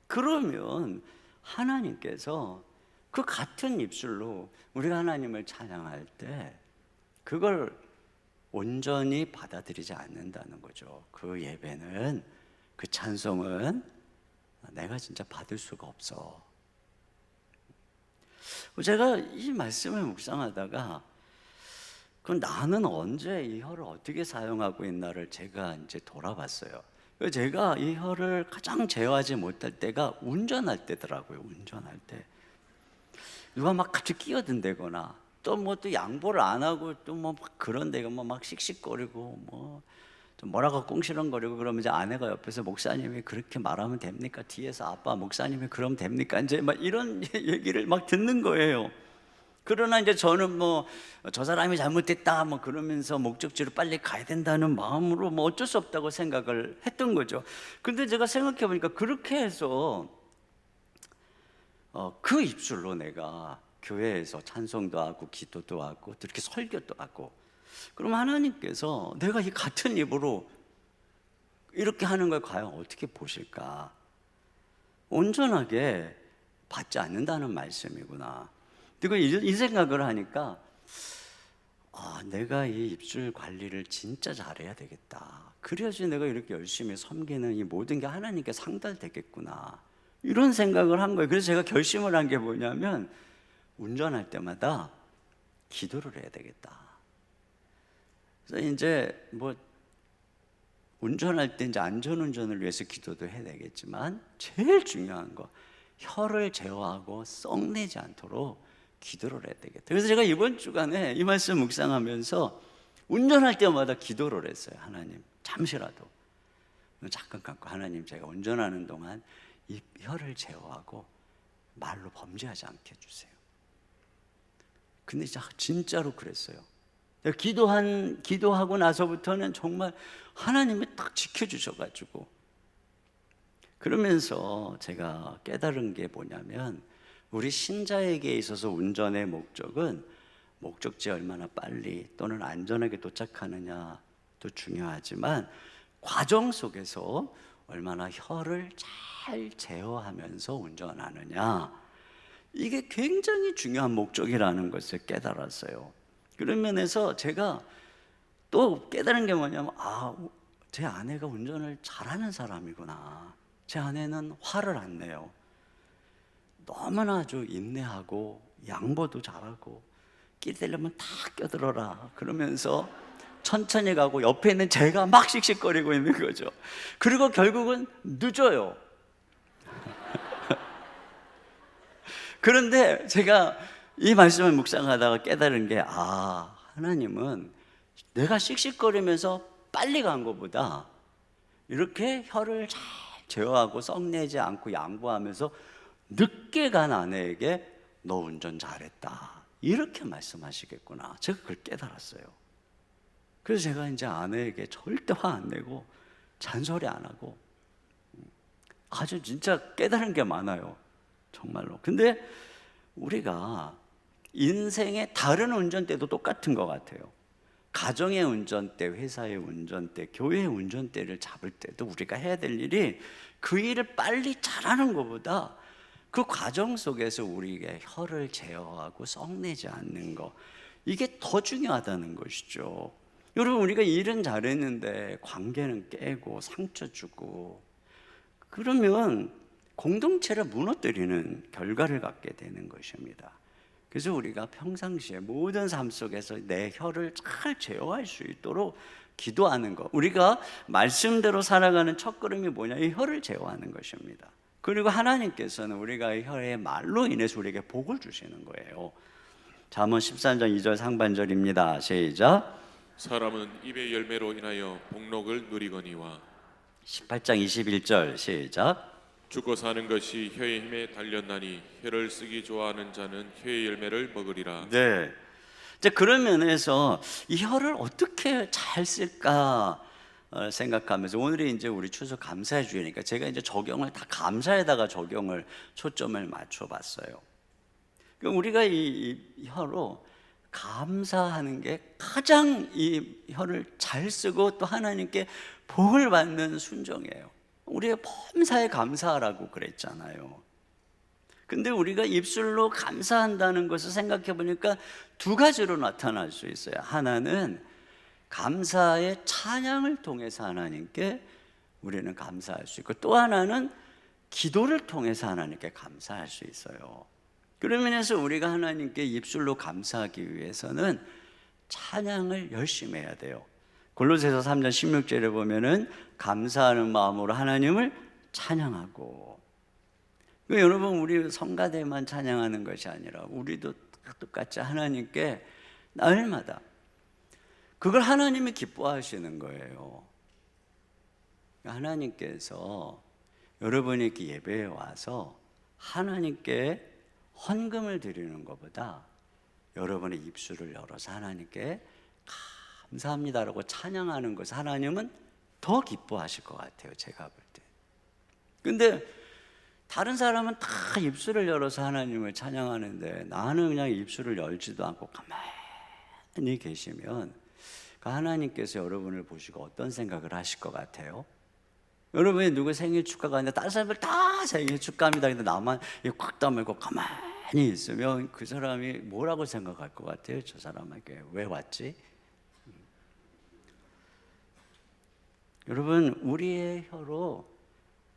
그러면 하나님께서 그 같은 입술로 우리가 하나님을 찬양할 때 그걸 온전히 받아들이지 않는다는 거죠. 그 예배는, 그 찬송은 내가 진짜 받을 수가 없어. 제가 이 말씀을 묵상하다가 그럼 나는 언제 이 혀를 어떻게 사용하고 있나를 제가 이제 돌아봤어요. 제가 이 혀를 가장 제어하지 못할 때가 운전할 때더라고요. 운전할 때. 누가 막 같이 끼어든다거나 또 뭐 또 양보를 안 하고 또 뭐 그런데가 막 씩씩거리고 뭐 좀 뭐라고 꽁시렁거리고 그러면 이제 아내가 옆에서 목사님이 그렇게 말하면 됩니까? 뒤에서 아빠 목사님이 그럼 됩니까? 이제 막 이런 얘기를 막 듣는 거예요. 그러나 이제 저는 뭐 저 사람이 잘못됐다 뭐 그러면서 목적지로 빨리 가야 된다는 마음으로 뭐 어쩔 수 없다고 생각을 했던 거죠. 근데 제가 생각해 보니까 그렇게 해서 그 입술로 내가 교회에서 찬송도 하고 기도도 하고 또 이렇게 설교도 하고, 그럼 하나님께서 내가 이 같은 입으로 이렇게 하는 걸 과연 어떻게 보실까? 온전하게 받지 않는다는 말씀이구나. 그리고 이 생각을 하니까 내가 이 입술 관리를 진짜 잘해야 되겠다. 그래야지 내가 이렇게 열심히 섬기는 이 모든 게 하나님께 상달되겠구나. 이런 생각을 한 거예요. 그래서 제가 결심을 한 게 뭐냐면 운전할 때마다 기도를 해야 되겠다. 그래서 이제 뭐 운전할 때 이제 안전운전을 위해서 기도도 해야 되겠지만 제일 중요한 거 혀를 제어하고 썩내지 않도록 기도를 해야 되겠다. 그래서 제가 이번 주간에 이 말씀 묵상하면서 운전할 때마다 기도를 했어요. 하나님 잠시라도 잠깐 감고, 하나님 제가 운전하는 동안 이 혀를 제어하고 말로 범죄하지 않게 해주세요. 근데 진짜로 그랬어요. 기도하고 나서부터는 정말 하나님이 딱 지켜주셔가지고, 그러면서 제가 깨달은 게 뭐냐면 우리 신자에게 있어서 운전의 목적은 목적지에 얼마나 빨리 또는 안전하게 도착하느냐도 중요하지만 과정 속에서 얼마나 혀를 잘 제어하면서 운전하느냐, 이게 굉장히 중요한 목적이라는 것을 깨달았어요. 그런 면에서 제가 또 깨달은 게 뭐냐면 제 아내가 운전을 잘하는 사람이구나. 제 아내는 화를 안 내요. 너무나 아주 인내하고 양보도 잘하고 끼 되려면 다 껴들어라 그러면서 천천히 가고 옆에 있는 제가 막 씩씩거리고 있는 거죠. 그리고 결국은 늦어요. 그런데 제가 이 말씀을 묵상하다가 깨달은 게 하나님은 내가 씩씩거리면서 빨리 간 것보다 이렇게 혀를 잘 제어하고 썩내지 않고 양보하면서 늦게 간 아내에게 너 운전 잘했다 이렇게 말씀하시겠구나. 제가 그걸 깨달았어요. 그래서 제가 이제 아내에게 절대 화 안 내고 잔소리 안 하고 아주 진짜 깨달은 게 많아요. 정말로. 근데 우리가 인생의 다른 운전대도 똑같은 것 같아요. 가정의 운전대, 회사의 운전대, 교회의 운전대를 잡을 때도 우리가 해야 될 일이 그 일을 빨리 잘하는 것보다 그 과정 속에서 우리에게 혀를 제어하고 썩내지 않는 것, 이게 더 중요하다는 것이죠. 여러분, 우리가 일은 잘했는데 관계는 깨고 상처 주고 그러면 공동체를 무너뜨리는 결과를 갖게 되는 것입니다. 그래서 우리가 평상시에 모든 삶 속에서 내 혀를 잘 제어할 수 있도록 기도하는 것, 우리가 말씀대로 살아가는 첫걸음이 뭐냐? 이 혀를 제어하는 것입니다. 그리고 하나님께서는 우리가 이 혀의 말로 인해서 우리에게 복을 주시는 거예요. 잠언 13장 2절 상반절입니다. 시작. 사람은 입의 열매로 인하여 복록을 누리거니와. 18장 21절 시작. 죽고 사는 것이 혀의 힘에 달렸나니 혀를 쓰기 좋아하는 자는 혀의 열매를 먹으리라. 네. 이제 그런 면에서 이 혀를 어떻게 잘 쓸까 생각하면서 오늘이 이제 우리 추수 감사의 주일이니까 제가 이제 적용을 다 감사에다가 적용을 초점을 맞춰봤어요. 그럼 우리가 이 혀로 감사하는 게 가장 이 혀를 잘 쓰고 또 하나님께 복을 받는 순종이에요. 우리가 범사에 감사하라고 그랬잖아요. 근데 우리가 입술로 감사한다는 것을 생각해 보니까 두 가지로 나타날 수 있어요. 하나는 감사의 찬양을 통해서 하나님께 우리는 감사할 수 있고, 또 하나는 기도를 통해서 하나님께 감사할 수 있어요. 그런 면에서 우리가 하나님께 입술로 감사하기 위해서는 찬양을 열심히 해야 돼요. 골로새서 3장 16절에 보면은 감사하는 마음으로 하나님을 찬양하고, 여러분, 우리 성가대만 찬양하는 것이 아니라 우리도 똑같이 하나님께 날마다 그걸 하나님이 기뻐하시는 거예요. 하나님께서 여러분이 이렇게 예배에 와서 하나님께 헌금을 드리는 것보다 여러분의 입술을 열어서 하나님께 감사합니다라고 찬양하는 것을 하나님은 더 기뻐하실 것 같아요, 제가 볼 때. 근데 다른 사람은 다 입술을 열어서 하나님을 찬양하는데 나는 그냥 입술을 열지도 않고 가만히 계시면 그 하나님께서 여러분을 보시고 어떤 생각을 하실 것 같아요? 여러분이 누구 생일 축하가 아니라 다른 사람들 다 생일 축하합니다. 근데 나만 꽉 다물고 가만히 있으면 그 사람이 뭐라고 생각할 것 같아요? 저 사람에게 왜 왔지? 여러분, 우리의 혀로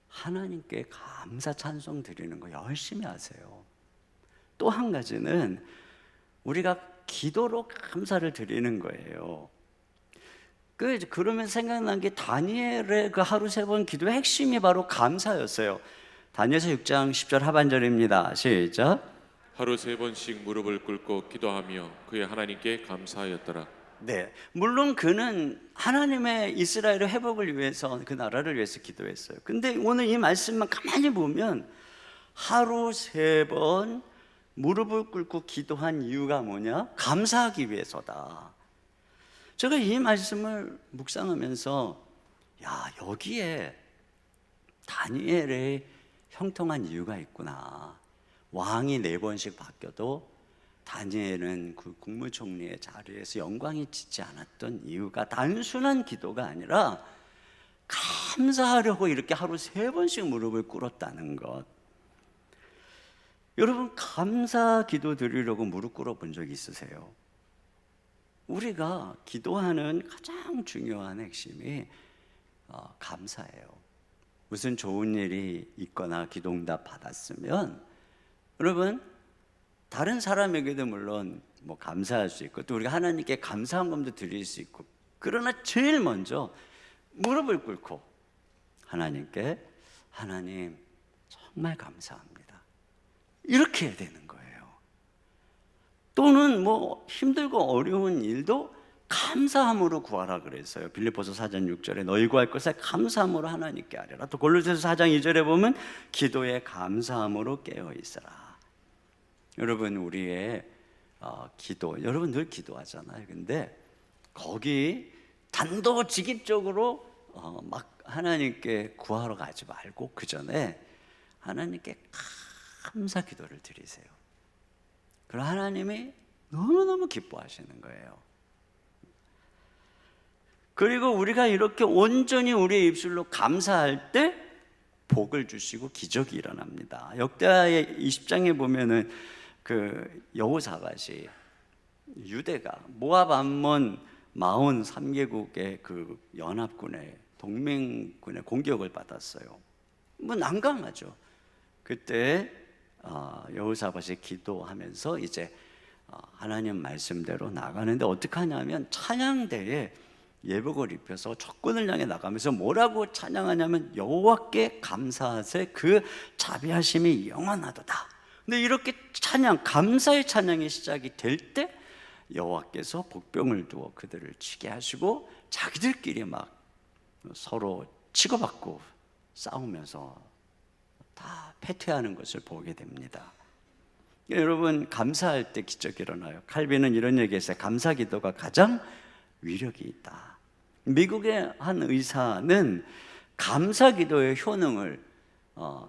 하나님께 감사 찬송 드리는 거 열심히 하세요. 또 한 가지는 우리가 기도로 감사를 드리는 거예요. 그러면 생각난 게 다니엘의 그 하루 3번 기도의 핵심이 바로 감사였어요. 다니엘서 6장 10절 하반절입니다. 시작. 하루 3번씩 무릎을 꿇고 기도하며 그의 하나님께 감사하였더라. 네, 물론 그는 하나님의 이스라엘의 회복을 위해서 그 나라를 위해서 기도했어요. 근데 오늘 이 말씀만 가만히 보면 하루 3번 무릎을 꿇고 기도한 이유가 뭐냐? 감사하기 위해서다. 제가 이 말씀을 묵상하면서 여기에 다니엘의 형통한 이유가 있구나. 왕이 4번씩 바뀌어도 다니엘은 그 국무총리의 자리에서 영광이 지지 않았던 이유가 단순한 기도가 아니라 감사하려고 이렇게 하루 3번씩 무릎을 꿇었다는 것. 여러분, 감사 기도 드리려고 무릎 꿇어 본 적 있으세요? 우리가 기도하는 가장 중요한 핵심이 감사예요. 무슨 좋은 일이 있거나 기도응답 받았으면 여러분, 다른 사람에게도 물론 감사할 수 있고 또 우리가 하나님께 감사한 것도 드릴 수 있고, 그러나 제일 먼저 무릎을 꿇고 하나님께 하나님 정말 감사합니다 이렇게 해야 되는 거예요. 또는 힘들고 어려운 일도 감사함으로 구하라 그랬어요. 빌립보서 4장 6절에 너희 구할 것에 감사함으로 하나님께 아뢰라. 또 골로새서 4장 2절에 보면 기도에 감사함으로 깨어 있으라. 여러분, 우리의 기도, 여러분 늘 기도하잖아요. 근데 거기 단도직입적으로 막 하나님께 구하러 가지 말고 그 전에 하나님께 감사 기도를 드리세요. 그럼 하나님이 너무너무 기뻐하시는 거예요. 그리고 우리가 이렇게 온전히 우리의 입술로 감사할 때 복을 주시고 기적이 일어납니다. 역대하의 20장에 보면은 그 여호사밧이 유대가 모압, 암몬, 마온 3개국의 그 연합군의 동맹군의 공격을 받았어요. 난감하죠. 그때 여호사밧이 기도하면서 이제 하나님 말씀대로 나가는데 어떻게 하냐면 찬양대에 예복을 입혀서 적군을 향해 나가면서 뭐라고 찬양하냐면 여호와께 감사하세 그 자비하심이 영원하도다. 근데 이렇게 찬양, 감사의 찬양이 시작이 될 때 여호와께서 복병을 두어 그들을 치게 하시고 자기들끼리 막 서로 치고받고 싸우면서 다 패퇴하는 것을 보게 됩니다. 여러분, 감사할 때 기적이 일어나요. 칼빈은 이런 얘기했어요. 감사 기도가 가장 위력이 있다. 미국의 한 의사는 감사 기도의 효능을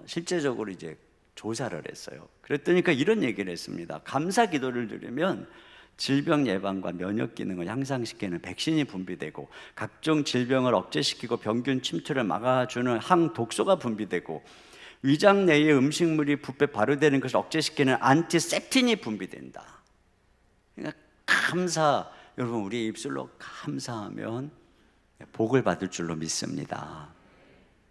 실제적으로 이제 조사를 했어요. 그랬더니 이런 얘기를 했습니다. 감사 기도를 드리면 질병 예방과 면역 기능을 향상시키는 백신이 분비되고 각종 질병을 억제시키고 병균 침투를 막아주는 항독소가 분비되고 위장 내의 음식물이 부패 발효되는 것을 억제시키는 안티셉틴이 분비된다. 그러니까 여러분, 우리 입술로 감사하면 복을 받을 줄로 믿습니다.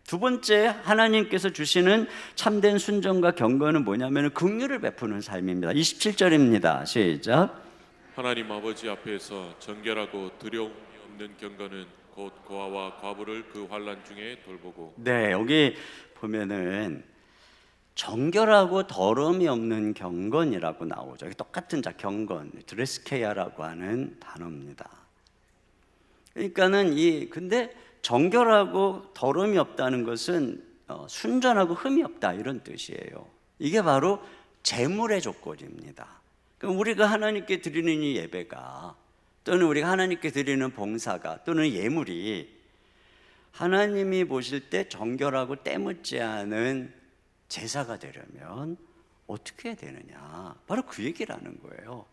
두 번째, 하나님께서 주시는 참된 순종과 경건은 뭐냐면 긍휼을 베푸는 삶입니다. 27절입니다. 시작. 하나님 아버지 앞에서 정결하고 두려움이 없는 경건은 곧 고아와 과부를 그 환난 중에 돌보고. 네, 여기 보면은 정결하고 더러움이 없는 경건이라고 나오죠. 똑같은 자 경건, 드레스케야라고 하는 단어입니다. 그러니까는 근데 정결하고 더러움이 없다는 것은 순전하고 흠이 없다 이런 뜻이에요. 이게 바로 제물의 조건입니다. 그럼 우리가 하나님께 드리는 이 예배가 또는 우리가 하나님께 드리는 봉사가 또는 예물이 하나님이 보실 때 정결하고 때묻지 않은 제사가 되려면 어떻게 해야 되느냐? 바로 그 얘기라는 거예요.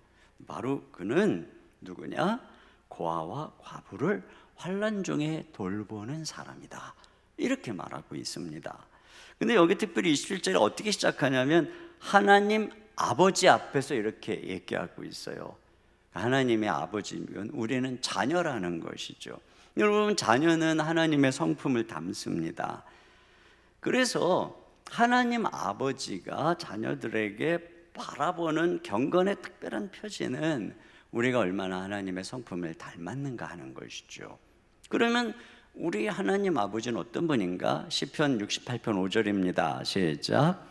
바로 그는 누구냐? 고아와 과부를 환난 중에 돌보는 사람이다. 이렇게 말하고 있습니다. 근데 여기 특별히 27절에 어떻게 시작하냐면 하나님 아버지 앞에서 이렇게 얘기하고 있어요. 하나님의 아버지면 우리는 자녀라는 것이죠. 여러분, 자녀는 하나님의 성품을 담습니다. 그래서 하나님 아버지가 자녀들에게 바라보는 경건의 특별한 표지는 우리가 얼마나 하나님의 성품을 닮았는가 하는 것이죠. 그러면 우리 하나님 아버지는 어떤 분인가? 시편 68편 5절입니다. 시작.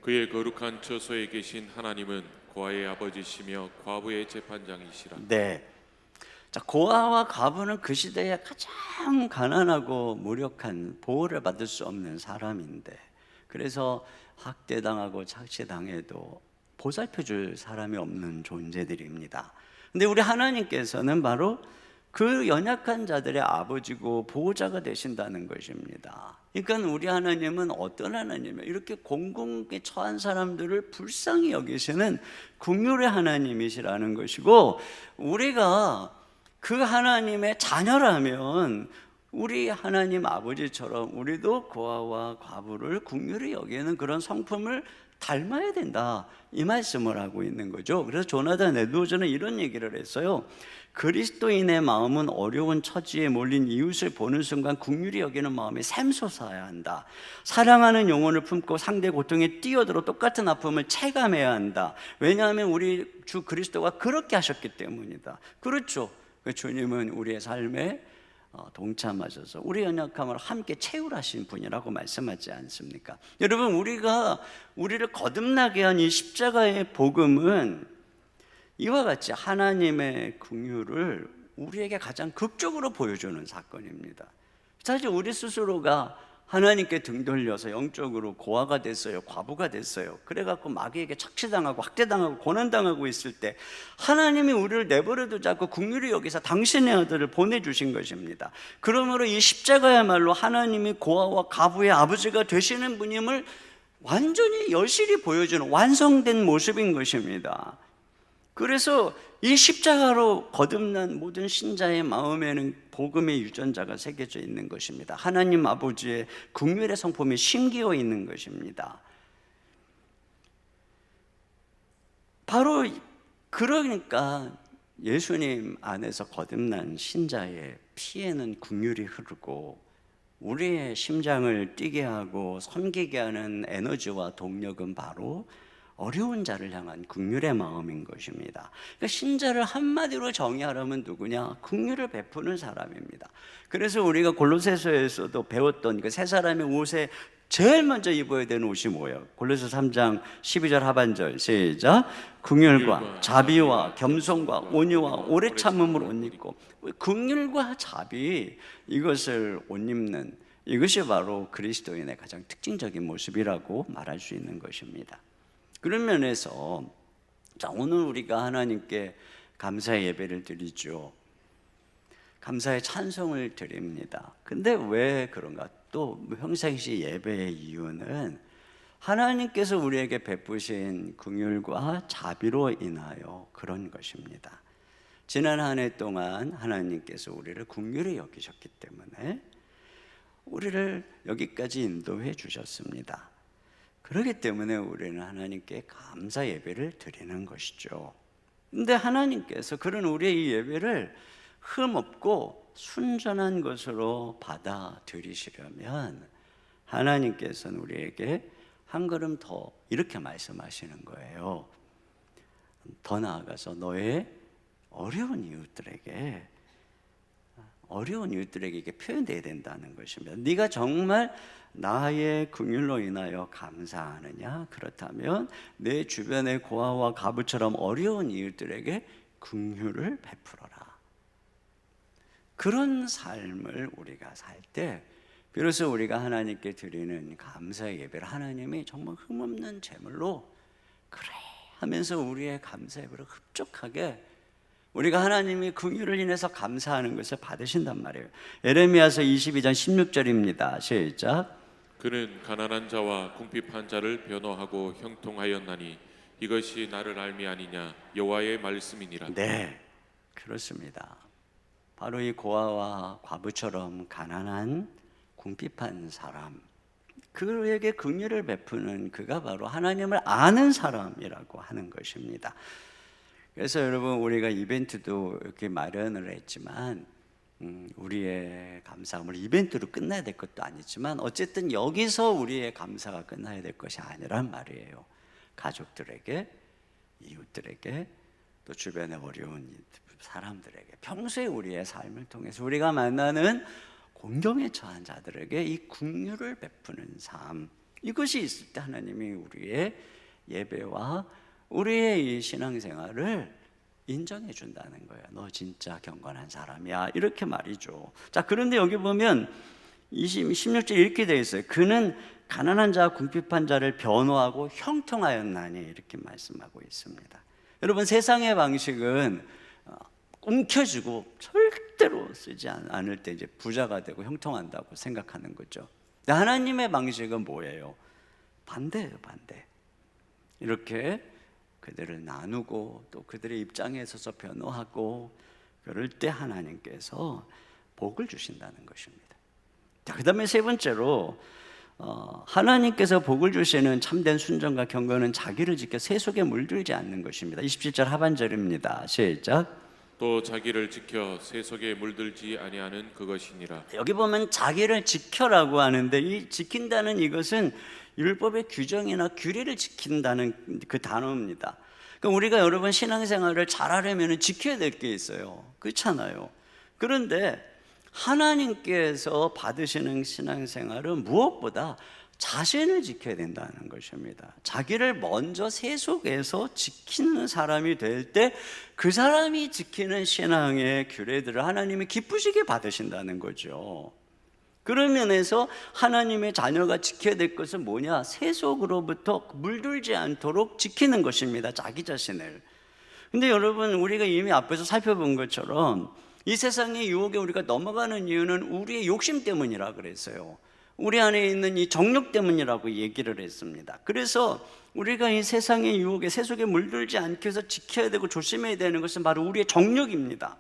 그의 거룩한 처소에 계신 하나님은 고아의 아버지시며 과부의 재판장이시라. 네. 자, 고아와 과부는 그 시대에 가장 가난하고 무력한 보호를 받을 수 없는 사람인데, 그래서 학대당하고 착시당해도 보살펴줄 사람이 없는 존재들입니다. 근데 우리 하나님께서는 바로 그 연약한 자들의 아버지고 보호자가 되신다는 것입니다. 그러니까 우리 하나님은 어떤 하나님이에요? 이렇게 공공에 처한 사람들을 불쌍히 여기시는 긍휼의 하나님이시라는 것이고, 우리가 그 하나님의 자녀라면 우리 하나님 아버지처럼 우리도 고아와 과부를 긍휼히 여기는 그런 성품을 닮아야 된다, 이 말씀을 하고 있는 거죠. 그래서 조나단 에드워즈는 이런 얘기를 했어요. 그리스도인의 마음은 어려운 처지에 몰린 이웃을 보는 순간 긍휼히 여기는 마음이 샘솟아야 한다. 사랑하는 영혼을 품고 상대 고통에 뛰어들어 똑같은 아픔을 체감해야 한다. 왜냐하면 우리 주 그리스도가 그렇게 하셨기 때문이다. 그렇죠. 주님은 우리의 삶에 동참하셔서 우리 연약함을 함께 채울하신 분이라고 말씀하지 않습니까? 여러분, 우리를 거듭나게 한 이 십자가의 복음은 이와 같이 하나님의 긍휼을 우리에게 가장 극적으로 보여주는 사건입니다. 사실 우리 스스로가 하나님께 등 돌려서 영적으로 고아가 됐어요, 과부가 됐어요. 그래갖고 마귀에게 착취당하고 학대당하고 고난당하고 있을 때 하나님이 우리를 내버려 두지 않고 긍휼히 여기서 당신의 아들을 보내주신 것입니다. 그러므로 이 십자가야말로 하나님이 고아와 과부의 아버지가 되시는 분임을 완전히 여실히 보여주는 완성된 모습인 것입니다. 그래서 이 십자가로 거듭난 모든 신자의 마음에는 복음의 유전자가 새겨져 있는 것입니다. 하나님 아버지의 긍휼의 성품이 심기어 있는 것입니다. 바로 그러니까 예수님 안에서 거듭난 신자의 피에는 긍휼이 흐르고 우리의 심장을 뛰게 하고 섬기게 하는 에너지와 동력은 바로 어려운 자를 향한 긍휼의 마음인 것입니다. 그러니까 신자를 한마디로 정의하려면 누구냐? 긍휼을 베푸는 사람입니다. 그래서 우리가 골로새서에서도 배웠던 그 세 사람의 옷에 제일 먼저 입어야 되는 옷이 뭐예요? 골로새 3장 12절 하반절 시작. 긍휼과 자비와 겸손과 온유와 오래 참음을 옷 입고, 긍휼과 자비, 이것을 옷 입는 이것이 바로 그리스도인의 가장 특징적인 모습이라고 말할 수 있는 것입니다. 그런 면에서 자, 오늘 우리가 하나님께 감사의 예배를 드리죠. 감사의 찬송을 드립니다. 근데 왜 그런가? 또 평상시 예배의 이유는 하나님께서 우리에게 베푸신 긍휼과 자비로 인하여 그런 것입니다. 지난 한 해 동안 하나님께서 우리를 긍휼히 여기셨기 때문에 우리를 여기까지 인도해 주셨습니다. 그렇기 때문에 우리는 하나님께 감사 예배를 드리는 것이죠. 근데 하나님께서 그런 우리의 이 예배를 흠없고 순전한 것으로 받아들이시려면 하나님께서는 우리에게 한 걸음 더 이렇게 말씀하시는 거예요. 더 나아가서 너의 어려운 이웃들에게 어려운 이웃들에게 이게 표현돼야 된다는 것입니다. 네가 정말 나의 긍휼로 인하여 감사하느냐? 그렇다면 내 주변의 고아와 과부처럼 어려운 이웃들에게 긍휼을 베풀어라. 그런 삶을 우리가 살 때 비로소 우리가 하나님께 드리는 감사의 예배를 하나님이 정말 흠없는 제물로 그래 하면서 우리의 감사 예배를 흡족하게 우리가 하나님이 긍휼을 인해서 감사하는 것을 받으신단 말이에요. 에레미야서 22장 16절입니다. 시작. 그는 가난한 자와 궁핍한 자를 변호하고 형통하였나니 이것이 나를 알미 아니냐 여호와의 말씀이니라. 네, 그렇습니다. 바로 이 고아와 과부처럼 가난한 궁핍한 사람, 그에게 긍휼을 베푸는 그가 바로 하나님을 아는 사람이라고 하는 것입니다. 그래서 여러분 우리가 이벤트도 이렇게 마련을 했지만 우리의 감사함을 이벤트로 끝나야 될 것도 아니지만 어쨌든 여기서 우리의 감사가 끝나야 될 것이 아니란 말이에요. 가족들에게, 이웃들에게, 또 주변의 어려운 사람들에게 평소에 우리의 삶을 통해서 우리가 만나는 공경에 처한 자들에게 이 긍휼을 베푸는 삶, 이것이 있을 때 하나님이 우리의 예배와 우리의 이 신앙생활을 인정해 준다는 거예요. 너 진짜 경건한 사람이야, 이렇게 말이죠. 자, 그런데 여기 보면 16절 이렇게 되어 있어요. 그는 가난한 자와 궁핍한 자를 변호하고 형통하였나니, 이렇게 말씀하고 있습니다. 여러분, 세상의 방식은 움켜쥐고 절대로 쓰지 않을 때 이제 부자가 되고 형통한다고 생각하는 거죠. 근데 하나님의 방식은 뭐예요? 반대예요, 반대. 이렇게 그들을 나누고 또 그들의 입장에 서서 변호하고 그럴 때 하나님께서 복을 주신다는 것입니다. 자, 그 다음에 세 번째로 하나님께서 복을 주시는 참된 순종과 경건은 자기를 지켜 세속에 물들지 않는 것입니다. 27절 하반절입니다. 시작. 또 자기를 지켜 세속에 물들지 아니하는 그것이니라. 여기 보면 자기를 지켜라고 하는데 이 지킨다는 이것은 율법의 규정이나 규례를 지킨다는 그 단어입니다. 그러니까 우리가 여러분 신앙생활을 잘하려면 지켜야 될 게 있어요. 그렇잖아요. 그런데 하나님께서 받으시는 신앙생활은 무엇보다 자신을 지켜야 된다는 것입니다. 자기를 먼저 세속에서 지키는 사람이 될 때 그 사람이 지키는 신앙의 규례들을 하나님이 기쁘시게 받으신다는 거죠. 그런 면에서 하나님의 자녀가 지켜야 될 것은 뭐냐? 세속으로부터 물들지 않도록 지키는 것입니다. 자기 자신을. 근데 여러분, 우리가 이미 앞에서 살펴본 것처럼 이 세상의 유혹에 우리가 넘어가는 이유는 우리의 욕심 때문이라 그랬어요. 우리 안에 있는 이 정욕 때문이라고 얘기를 했습니다. 그래서 우리가 이 세상의 유혹에 세속에 물들지 않게 해서 지켜야 되고 조심해야 되는 것은 바로 우리의 정욕입니다.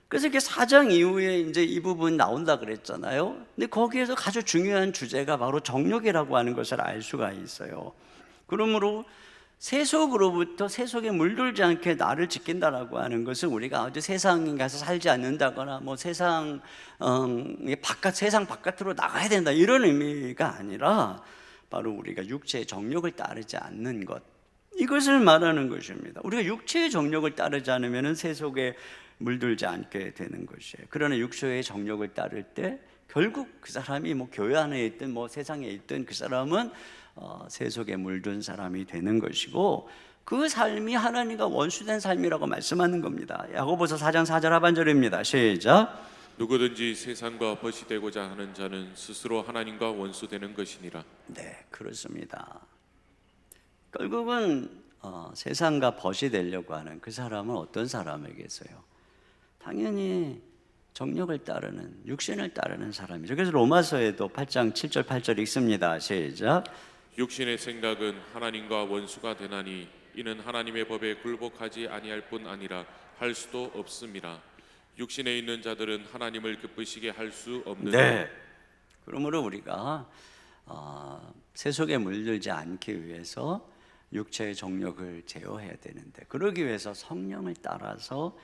그래서 이렇게 4장 이후에 이제 이 부분 나온다 그랬잖아요. 근데 거기에서 아주 중요한 주제가 바로 정욕이라고 하는 것을 알 수가 있어요. 그러므로 세속으로부터 세속에 물들지 않게 나를 지킨다라고 하는 것은 우리가 아주 세상에 가서 살지 않는다거나 뭐 세상 바깥으로 나가야 된다 이런 의미가 아니라 바로 우리가 육체의 정욕을 따르지 않는 것, 이것을 말하는 것입니다. 우리가 육체의 정욕을 따르지 않으면 세속에 물들지 않게 되는 것이에요. 그러나 육체의 정욕을 따를 때 결국 그 사람이 뭐 교회 안에 있든 뭐 세상에 있든 그 사람은 세속에 물든 사람이 되는 것이고 그 삶이 하나님과 원수된 삶이라고 말씀하는 겁니다. 야고보서 4장 4절 하반절입니다. 시작. 누구든지 세상과 벗이 되고자 하는 자는 스스로 하나님과 원수되는 것이니라. 네, 그렇습니다. 결국은 세상과 벗이 되려고 하는 그 사람은 어떤 사람이겠어요? 당연히 정욕을 따르는, 육신을 따르는 사람이죠. 그래서 로마서에도 8장 7절 8절 읽습니다. 시작. 육신의 생각은 하나님과 원수가 되나니 이는 하나님의 법에 굴복하지 아니할 뿐 아니라 할 수도 없음이라. 육신에 있는 자들은 하나님을 기쁘시게 할 수 없느니라. 네. 그러므로 우리가 세속에 물들지 않기 위해서 육체의 정욕을 제어해야 되는데 그러기 위해서 성령을 따라서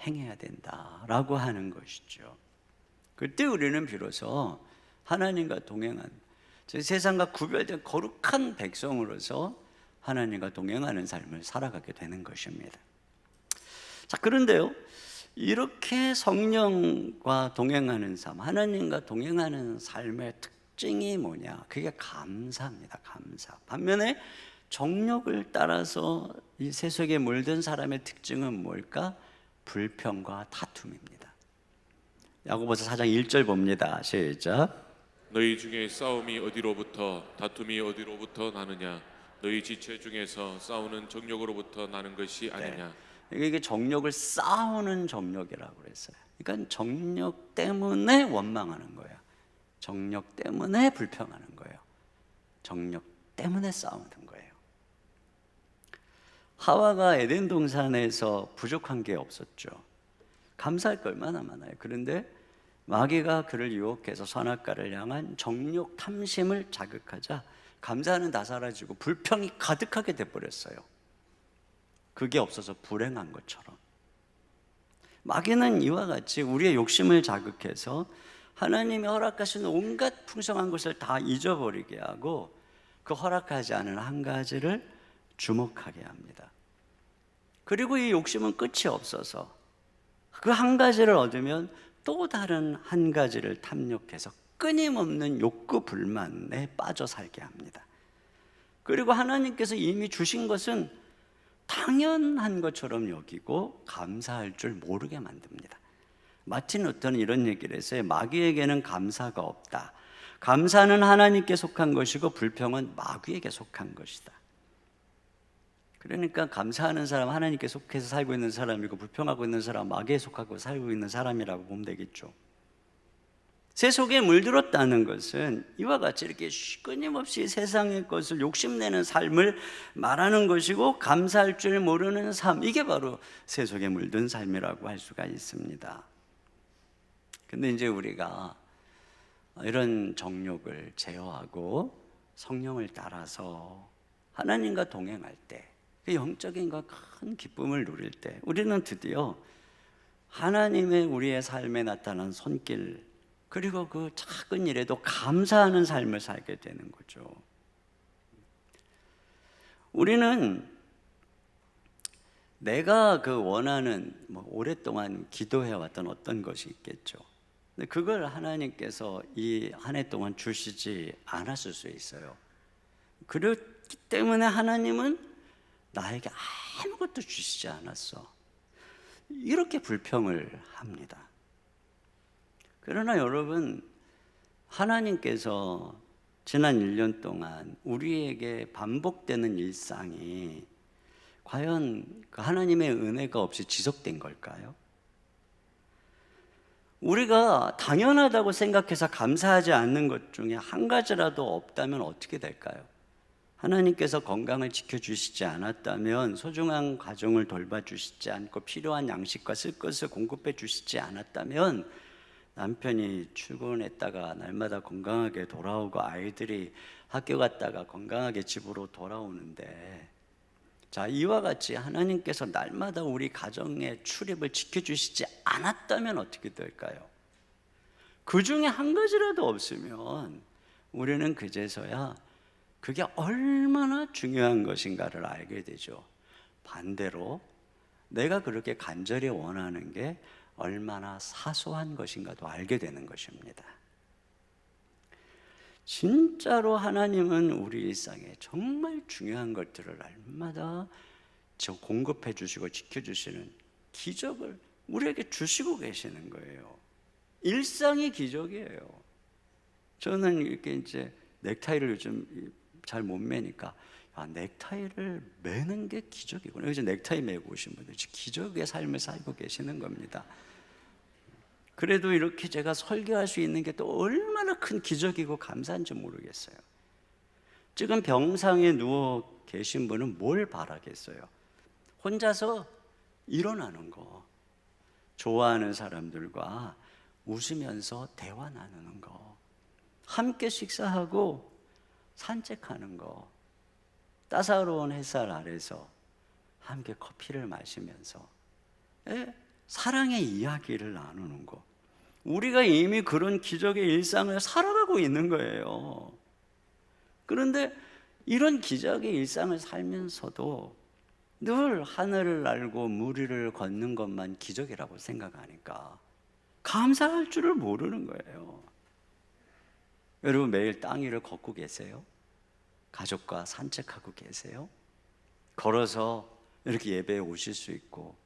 행해야 된다라고 하는 것이죠. 그때 우리는 비로소 하나님과 동행한, 세상과 구별된 거룩한 백성으로서 하나님과 동행하는 삶을 살아가게 되는 것입니다. 자, 그런데요, 이렇게 성령과 동행하는 삶, 하나님과 동행하는 삶의 특징이 뭐냐? 그게 감사입니다. 감사. 반면에 정욕을 따라서 이 세속에 물든 사람의 특징은 뭘까? 불평과 다툼입니다. 야고보서 4장 1절 봅니다. 시작. 너희 중에 싸움이 어디로부터 다툼이 어디로부터 나느냐? 너희 지체 중에서 싸우는 정욕으로부터 나는 것이 아니냐? 이게 정욕을 싸우는 정욕이라고 그랬어요. 그러니까 정욕 때문에 원망하는 거예요. 정욕 때문에 불평하는 거예요. 정욕 때문에 싸우는 거예요. 하와가 에덴 동산에서 부족한 게 없었죠. 감사할 게 얼마나 많아요. 그런데 마귀가 그를 유혹해서 선악과를 향한 정욕 탐심을 자극하자 감사는 다 사라지고 불평이 가득하게 돼버렸어요. 그게 없어서 불행한 것처럼. 마귀는 이와 같이 우리의 욕심을 자극해서 하나님이 허락하신 온갖 풍성한 것을 다 잊어버리게 하고 그 허락하지 않은 한 가지를 주목하게 합니다. 그리고 이 욕심은 끝이 없어서 그 한 가지를 얻으면 또 다른 한 가지를 탐욕해서 끊임없는 욕구 불만에 빠져 살게 합니다. 그리고 하나님께서 이미 주신 것은 당연한 것처럼 여기고 감사할 줄 모르게 만듭니다. 마틴 루터는 이런 얘기를 했어요. 마귀에게는 감사가 없다. 감사는 하나님께 속한 것이고 불평은 마귀에게 속한 것이다. 그러니까 감사하는 사람 하나님께 속해서 살고 있는 사람이고 불평하고 있는 사람 마귀에 속하고 살고 있는 사람이라고 보면 되겠죠. 세속에 물들었다는 것은 이와 같이 이렇게 끊임없이 세상의 것을 욕심내는 삶을 말하는 것이고 감사할 줄 모르는 삶, 이게 바로 세속에 물든 삶이라고 할 수가 있습니다. 근데 이제 우리가 이런 정욕을 제어하고 성령을 따라서 하나님과 동행할 때, 그 영적인 큰 기쁨을 누릴 때 우리는 드디어 하나님의 우리의 삶에 나타난 손길, 그리고 그 작은 일에도 감사하는 삶을 살게 되는 거죠. 우리는 내가 그 원하는 오랫동안 기도해왔던 어떤 것이 있겠죠. 근데 그걸 하나님께서 이 한 해 동안 주시지 않았을 수 있어요. 그렇기 때문에 하나님은 나에게 아무것도 주시지 않았어, 이렇게 불평을 합니다. 그러나 여러분, 하나님께서 지난 1년 동안 우리에게 반복되는 일상이 과연 그 하나님의 은혜가 없이 지속된 걸까요? 우리가 당연하다고 생각해서 감사하지 않는 것 중에 한 가지라도 없다면 어떻게 될까요? 하나님께서 건강을 지켜주시지 않았다면, 소중한 가정을 돌봐주시지 않고 필요한 양식과 쓸 것을 공급해 주시지 않았다면, 남편이 출근했다가 날마다 건강하게 돌아오고 아이들이 학교 갔다가 건강하게 집으로 돌아오는데, 자, 이와 같이 하나님께서 날마다 우리 가정의 출입을 지켜주시지 않았다면 어떻게 될까요? 그 중에 한 가지라도 없으면 우리는 그제서야 그게 얼마나 중요한 것인가를 알게 되죠. 반대로 내가 그렇게 간절히 원하는 게 얼마나 사소한 것인가도 알게 되는 것입니다. 진짜로 하나님은 우리 일상에 정말 중요한 것들을 날마다 공급해 주시고 지켜주시는 기적을 우리에게 주시고 계시는 거예요. 일상이 기적이에요. 저는 이렇게 이제 넥타이를 요즘 잘 못 매니까, 넥타이를 매는 게 기적이구나. 여기서 넥타이 매고 오신 분들 기적의 삶을 살고 계시는 겁니다. 그래도 이렇게 제가 설교할 수 있는 게 또 얼마나 큰 기적이고 감사한지 모르겠어요. 지금 병상에 누워 계신 분은 뭘 바라겠어요? 혼자서 일어나는 거, 좋아하는 사람들과 웃으면서 대화 나누는 거, 함께 식사하고 산책하는 거, 따사로운 햇살 아래서 함께 커피를 마시면서 사랑의 이야기를 나누는 거, 우리가 이미 그런 기적의 일상을 살아가고 있는 거예요. 그런데 이런 기적의 일상을 살면서도 늘 하늘을 날고 물 위를 걷는 것만 기적이라고 생각하니까 감사할 줄을 모르는 거예요. 여러분 매일 땅 위를 걷고 계세요? 가족과 산책하고 계세요? 걸어서 이렇게 예배에 오실 수 있고,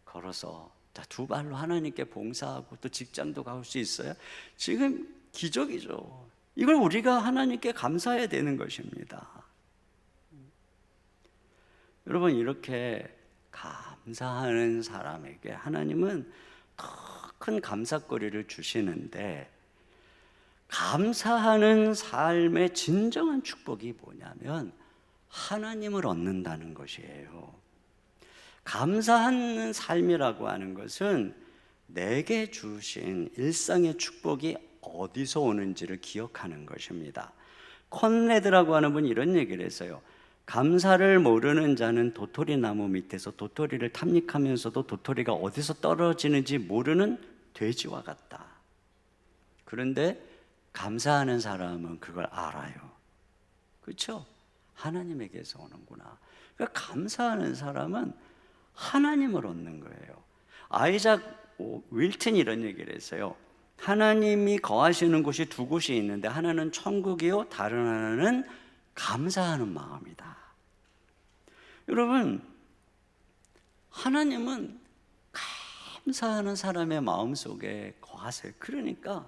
걸어서 두 발로 하나님께 봉사하고 또 직장도 갈 수 있어요? 지금 기적이죠. 이걸 우리가 하나님께 감사해야 되는 것입니다. 여러분, 이렇게 감사하는 사람에게 하나님은 더 큰 감사거리를 주시는데, 감사하는 삶의 진정한 축복이 뭐냐면 하나님을 얻는다는 것이에요. 감사하는 삶이라고 하는 것은 내게 주신 일상의 축복이 어디서 오는지를 기억하는 것입니다. 콘레드라고 하는 분이 이런 얘기를 했어요. 감사를 모르는 자는 도토리 나무 밑에서 도토리를 탐닉하면서도 도토리가 어디서 떨어지는지 모르는 돼지와 같다. 그런데 감사하는 사람은 그걸 알아요. 그렇죠? 하나님에게서 오는구나. 그러니까 감사하는 사람은 하나님을 얻는 거예요. 아이작 윌튼이 이런 얘기를 했어요. 하나님이 거하시는 곳이 두 곳이 있는데 하나는 천국이요, 다른 하나는 감사하는 마음이다. 여러분, 하나님은 감사하는 사람의 마음속에 거하세요. 그러니까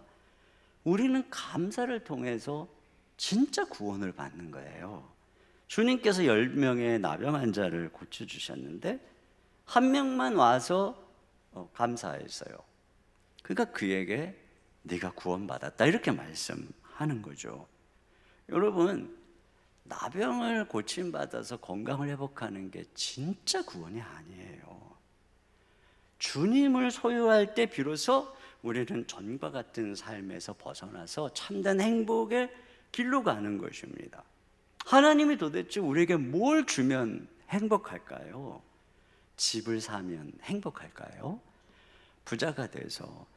우리는 감사를 통해서 진짜 구원을 받는 거예요. 주님께서 10명의 나병 환자를 고쳐주셨는데 한 명만 와서 감사했어요. 그러니까 그에게 네가 구원받았다 이렇게 말씀하는 거죠. 여러분, 나병을 고침받아서 건강을 회복하는 게 진짜 구원이 아니에요. 주님을 소유할 때 비로소 우리는 전과 같은 삶에서 벗어나서 참된 행복의 길로 가는 것입니다. 하나님이 도대체 우리에게 뭘 주면 행복할까요? 집을 사면 행복할까요? 부자가 돼서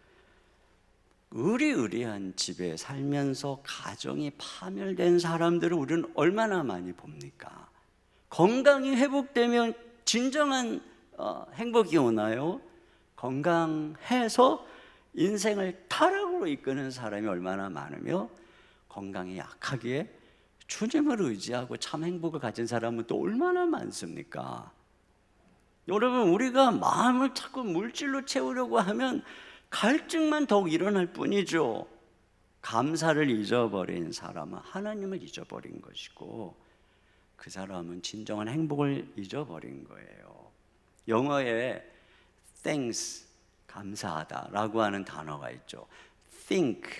의리의리한 집에 살면서 가정이 파멸된 사람들을 우리는 얼마나 많이 봅니까? 건강이 회복되면 진정한 행복이 오나요? 건강해서 인생을 타락으로 이끄는 사람이 얼마나 많으며, 건강이 약하기에 주님을 의지하고 참 행복을 가진 사람은 또 얼마나 많습니까? 여러분, 우리가 마음을 자꾸 물질로 채우려고 하면 갈증만 더욱 일어날 뿐이죠. 감사를 잊어버린 사람은 하나님을 잊어버린 것이고, 그 사람은 진정한 행복을 잊어버린 거예요. 영어에 thanks, 감사하다라고 하는 단어가 있죠. think,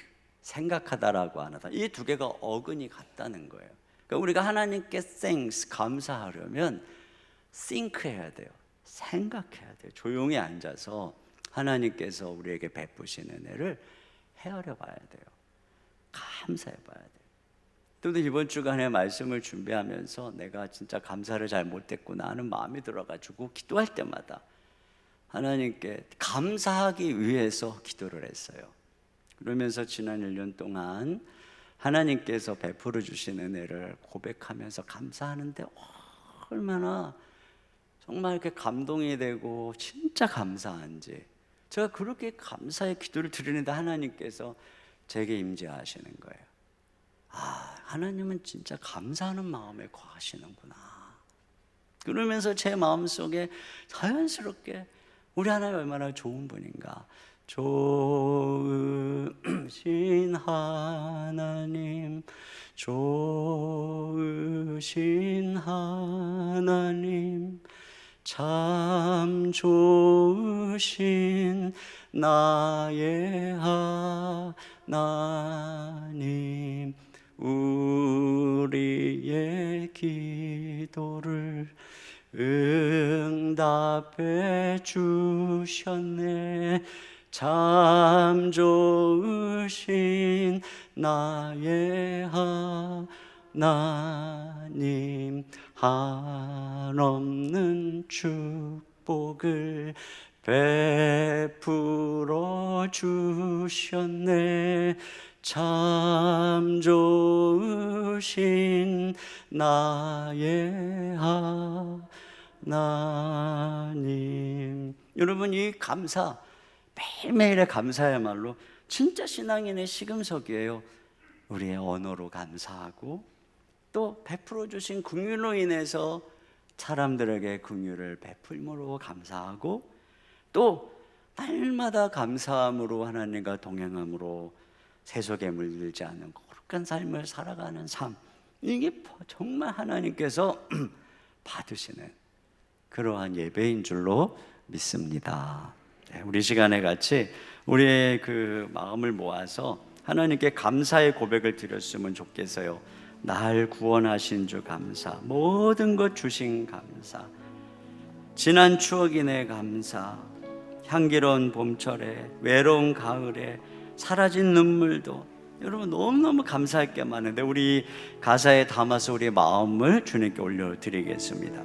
생각하다라고 하는 단어. 이 두 개가 어근이 같다는 거예요. 그러니까 우리가 하나님께 thanks, 감사하려면 think 해야 돼요. 생각해야 돼요. 조용히 앉아서 하나님께서 우리에게 베푸신 은혜를 헤아려 봐야 돼요. 감사해 봐야 돼요. 또 이번 주간에 말씀을 준비하면서 내가 진짜 감사를 잘 못했구나 하는 마음이 들어가지고 기도할 때마다 하나님께 감사하기 위해서 기도를 했어요. 그러면서 지난 1년 동안 하나님께서 베풀어 주신 은혜를 고백하면서 감사하는데 얼마나 정말 이렇게 감동이 되고 진짜 감사한지, 제가 그렇게 감사의 기도를 드리는데 하나님께서 제게 임재하시는 거예요. 아, 하나님은 진짜 감사하는 마음에 거하시는구나. 그러면서 제 마음속에 자연스럽게 우리 하나님 얼마나 좋은 분인가, 좋으신 하나님, 좋으신 하나님, 참 좋으신 나의 하나님, 우리의 기도를 응답해 주셨네. 참 좋으신 나의 하나님, 한없는 축복을 베풀어 주셨네. 참 좋으신 나의 하나님. 여러분, 이 감사, 매일매일의 감사야말로 진짜 신앙인의 시금석이에요. 우리의 언어로 감사하고 또 베풀어 주신 긍휼로 인해서 사람들에게 긍휼을 베풀므로 감사하고 또 날마다 감사함으로 하나님과 동행함으로 세속에 물들지 않는 거룩한 삶을 살아가는 삶, 이게 정말 하나님께서 받으시는 그러한 예배인 줄로 믿습니다. 우리 시간에 같이 우리의 그 마음을 모아서 하나님께 감사의 고백을 드렸으면 좋겠어요. 날 구원하신 주 감사, 모든 것 주신 감사, 지난 추억이네 감사, 향기로운 봄철에 외로운 가을에 사라진 눈물도, 여러분 너무너무 감사할 게 많은데 우리 가사에 담아서 우리의 마음을 주님께 올려드리겠습니다.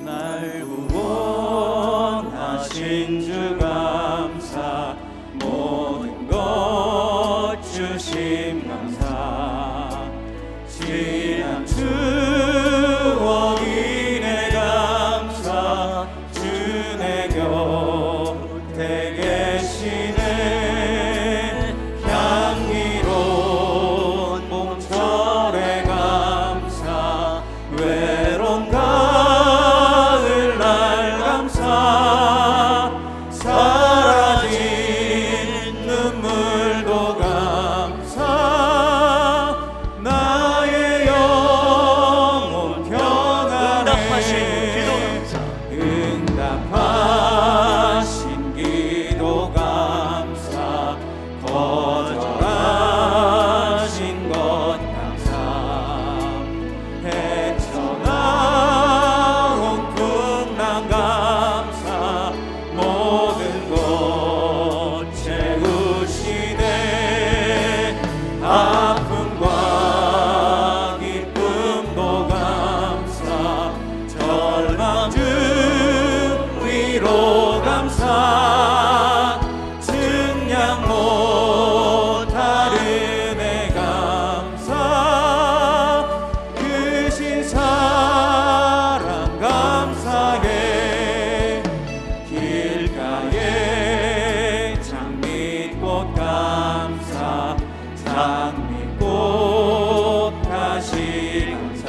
날 구원하신 주 감사, 모든 것 주심 감사, 지난 추억이네 감사, 주 내 곁에 계시네, 향기로운 봄철에 감사, 외로운 가을 날 감사, 사라진 눈물도 감사, 나의 영혼 응답하신 기도 감사, 거절하신 것 감사, 헤쳐나온 풍랑 감사, 모든 것 채우시네, 아픔과 기쁨도 감사, 절망 중 위로 감사, 증량 못하는 애 감사, 크신 사랑 감사해, 길가에 장미꽃 감사, 장미꽃 다시 감사,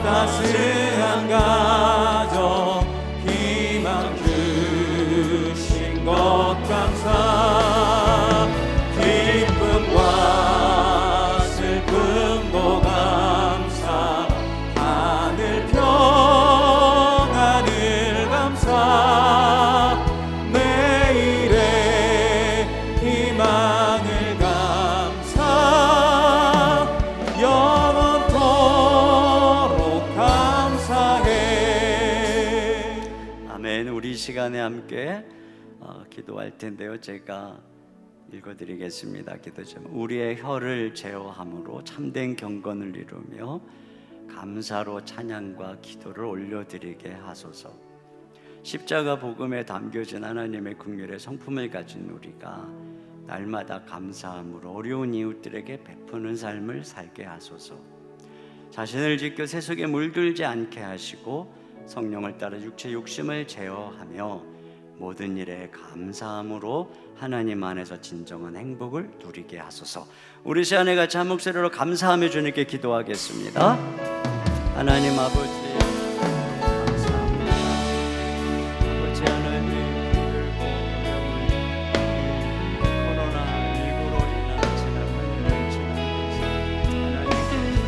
따스한 가정 희망 주신 것 감사, 기쁨과 슬픔도 감사, 하늘 평안을 감사, 내일의 희망을 감사, 영원토록 감사해. 아멘. 우리 시간에 함께 기도할 텐데요. 제가 읽어드리겠습니다. 기도 제목. 우리의 혀를 제어함으로 참된 경건을 이루며 감사로 찬양과 기도를 올려드리게 하소서. 십자가 복음에 담겨진 하나님의 긍휼의 성품을 가진 우리가 날마다 감사함으로 어려운 이웃들에게 베푸는 삶을 살게 하소서. 자신을 지켜 세속에 물들지 않게 하시고 성령을 따라 육체 욕심을 제어하며 모든 일에 감사함으로 하나님 안에서 진정한 행복을 누리게 하소서. 우리 시간에 같이 한 목소리로 감사하며 주님께 기도하겠습니다. 하나님 아버지 감사합니다. 아버지 하나님, 힘들고 어려운 코로나19로 인한 지난 1년 지나면서 하나님께서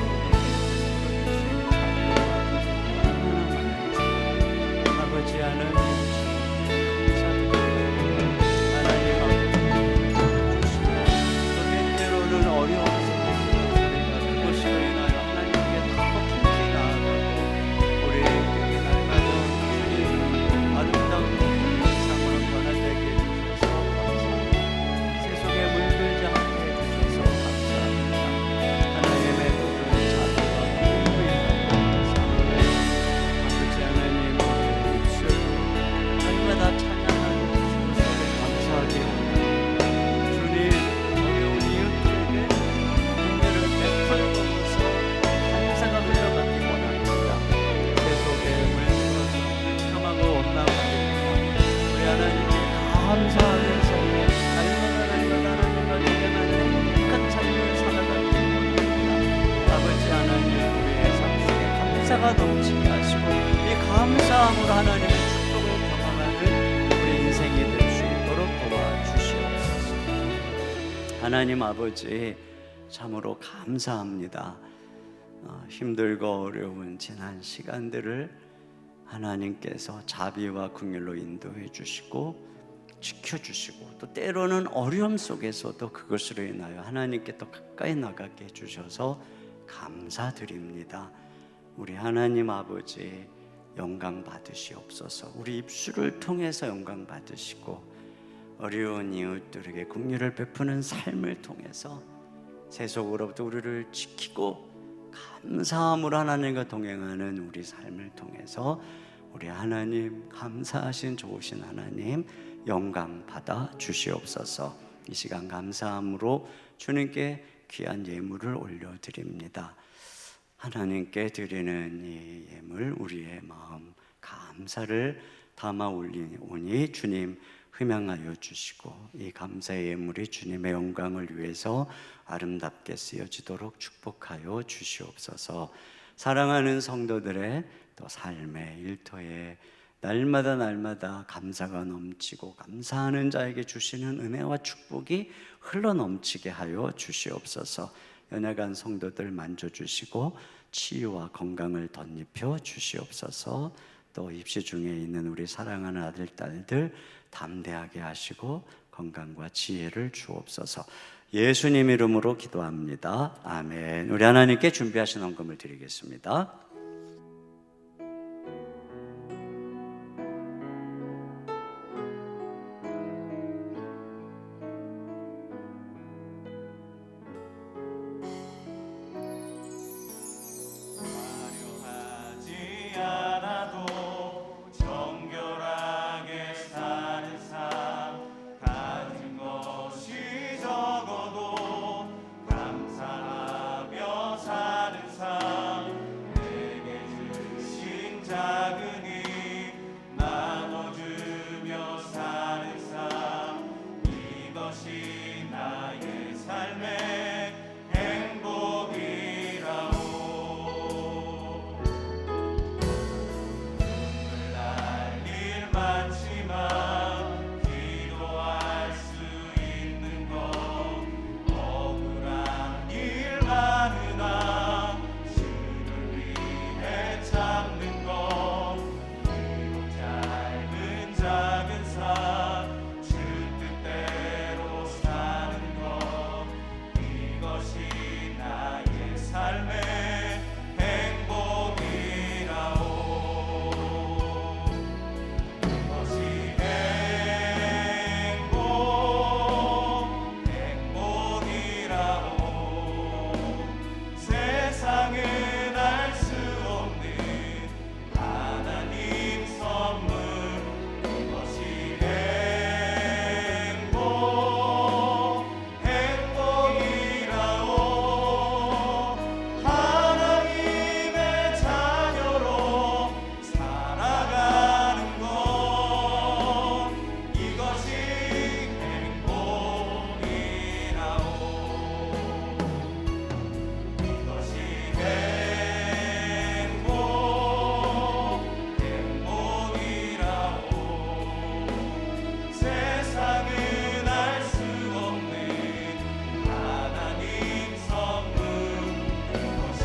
아버지 하나님 어려운 상황, 그것으로 인하여 하나님께 더 깊이 나아가고 넘치게 하시고 이 감사함으로 하나님의 축복을 경험하는 우리 인생이 될 수 있도록 도와주시옵소서. 하나님 아버지 참으로 감사합니다. 힘들고 어려운 지난 시간들을 하나님께서 자비와 긍휼로 인도해 주시고 지켜주시고 또 때로는 어려움 속에서도 그것으로 인하여 하나님께 더 가까이 나가게 해주셔서 감사드립니다. 우리 하나님 아버지 영광 받으시옵소서. 우리 입술을 통해서 영광 받으시고 어려운 이웃들에게 긍휼을 베푸는 삶을 통해서 세속으로부터 우리를 지키고 감사함으로 하나님과 동행하는 우리 삶을 통해서 우리 하나님 감사하신 좋으신 하나님 영광 받아 주시옵소서. 이 시간 감사함으로 주님께 귀한 예물을 올려드립니다. 하나님께 드리는 이 예물 우리의 마음 감사를 담아 올리오니 주님 흠양하여 주시고 이 감사의 예물이 주님의 영광을 위해서 아름답게 쓰여지도록 축복하여 주시옵소서. 사랑하는 성도들의 또 삶의 일터에 날마다 감사가 넘치고 감사하는 자에게 주시는 은혜와 축복이 흘러넘치게 하여 주시옵소서. 연약한 성도들 만져주시고 치유와 건강을 덧입혀 주시옵소서. 또 입시 중에 있는 우리 사랑하는 아들, 딸들 담대하게 하시고 건강과 지혜를 주옵소서. 예수님 이름으로 기도합니다. 아멘. 우리 하나님께 준비하신 헌금을 드리겠습니다. 화려하지 않아도 정결하게 사는 삶 가진 것이 적어도 감사하며 사는 삶 내게 주신 작은 힘 나눠주며 사는 삶 이것이 나의 삶의 행복이라오. 날 일 많지만 기도할 수 있는 것 억울한 일 많으나 주를 위해 참는 것 그리고 짧은 작은 삶 주 뜻대로 사는 것 이것이 나의 삶의 행복이라오. 이것이 행복이라오. 세상은 알 수 없는 하나님 선물 이것이 행복이라오. 하나님의 자녀로 살아가는 것 이것이 행복이라오. 이것이 행복이라오. 세상은 알 수 없는 하나님 선물 이것이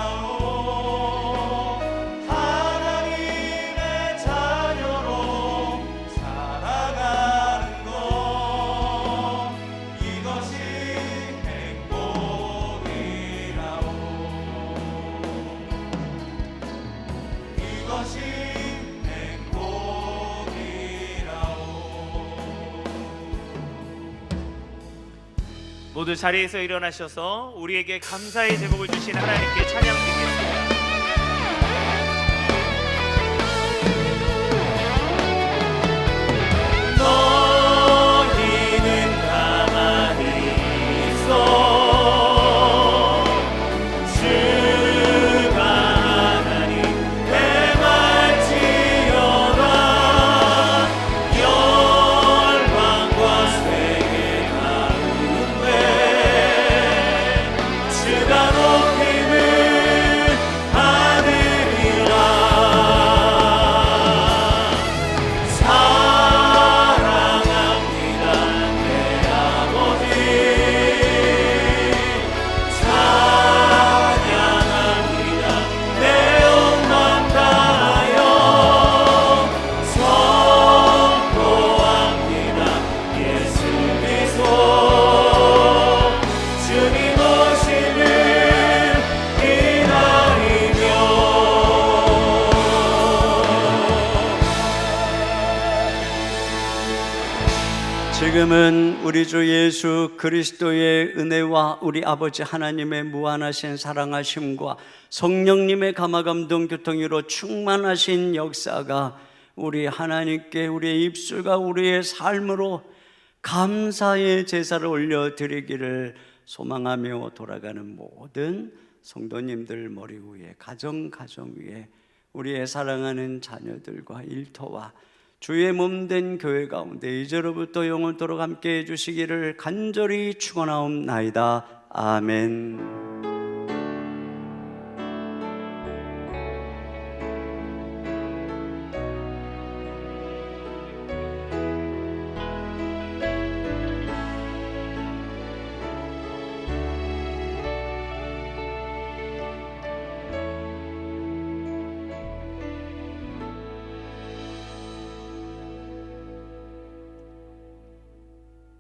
행복이라오. 하나님의 자녀로 살아가는 것 이것이 행복이라오. 이것이 행복이라오. 모두 자리에서 일어나셔서 우리에게 감사의 제목을 주신 하나님께 찬양 드리겠습니다. 너희는 가만히 있어 주가 하나님 행할지어다. 열방과 세계 가운데 지금은 우리 주 예수 그리스도의 은혜와 우리 아버지 하나님의 무한하신 사랑하심과 성령님의 감화감동 교통으로 충만하신 역사가 우리 하나님께 우리의 입술과 우리의 삶으로 감사의 제사를 올려드리기를 소망하며 돌아가는 모든 성도님들 머리 위에, 가정 위에 우리의 사랑하는 자녀들과 일터와 주의 몸된 교회 가운데 이제로부터 영원토록 함께해 주시기를 간절히 축원하옵나이다. 아멘.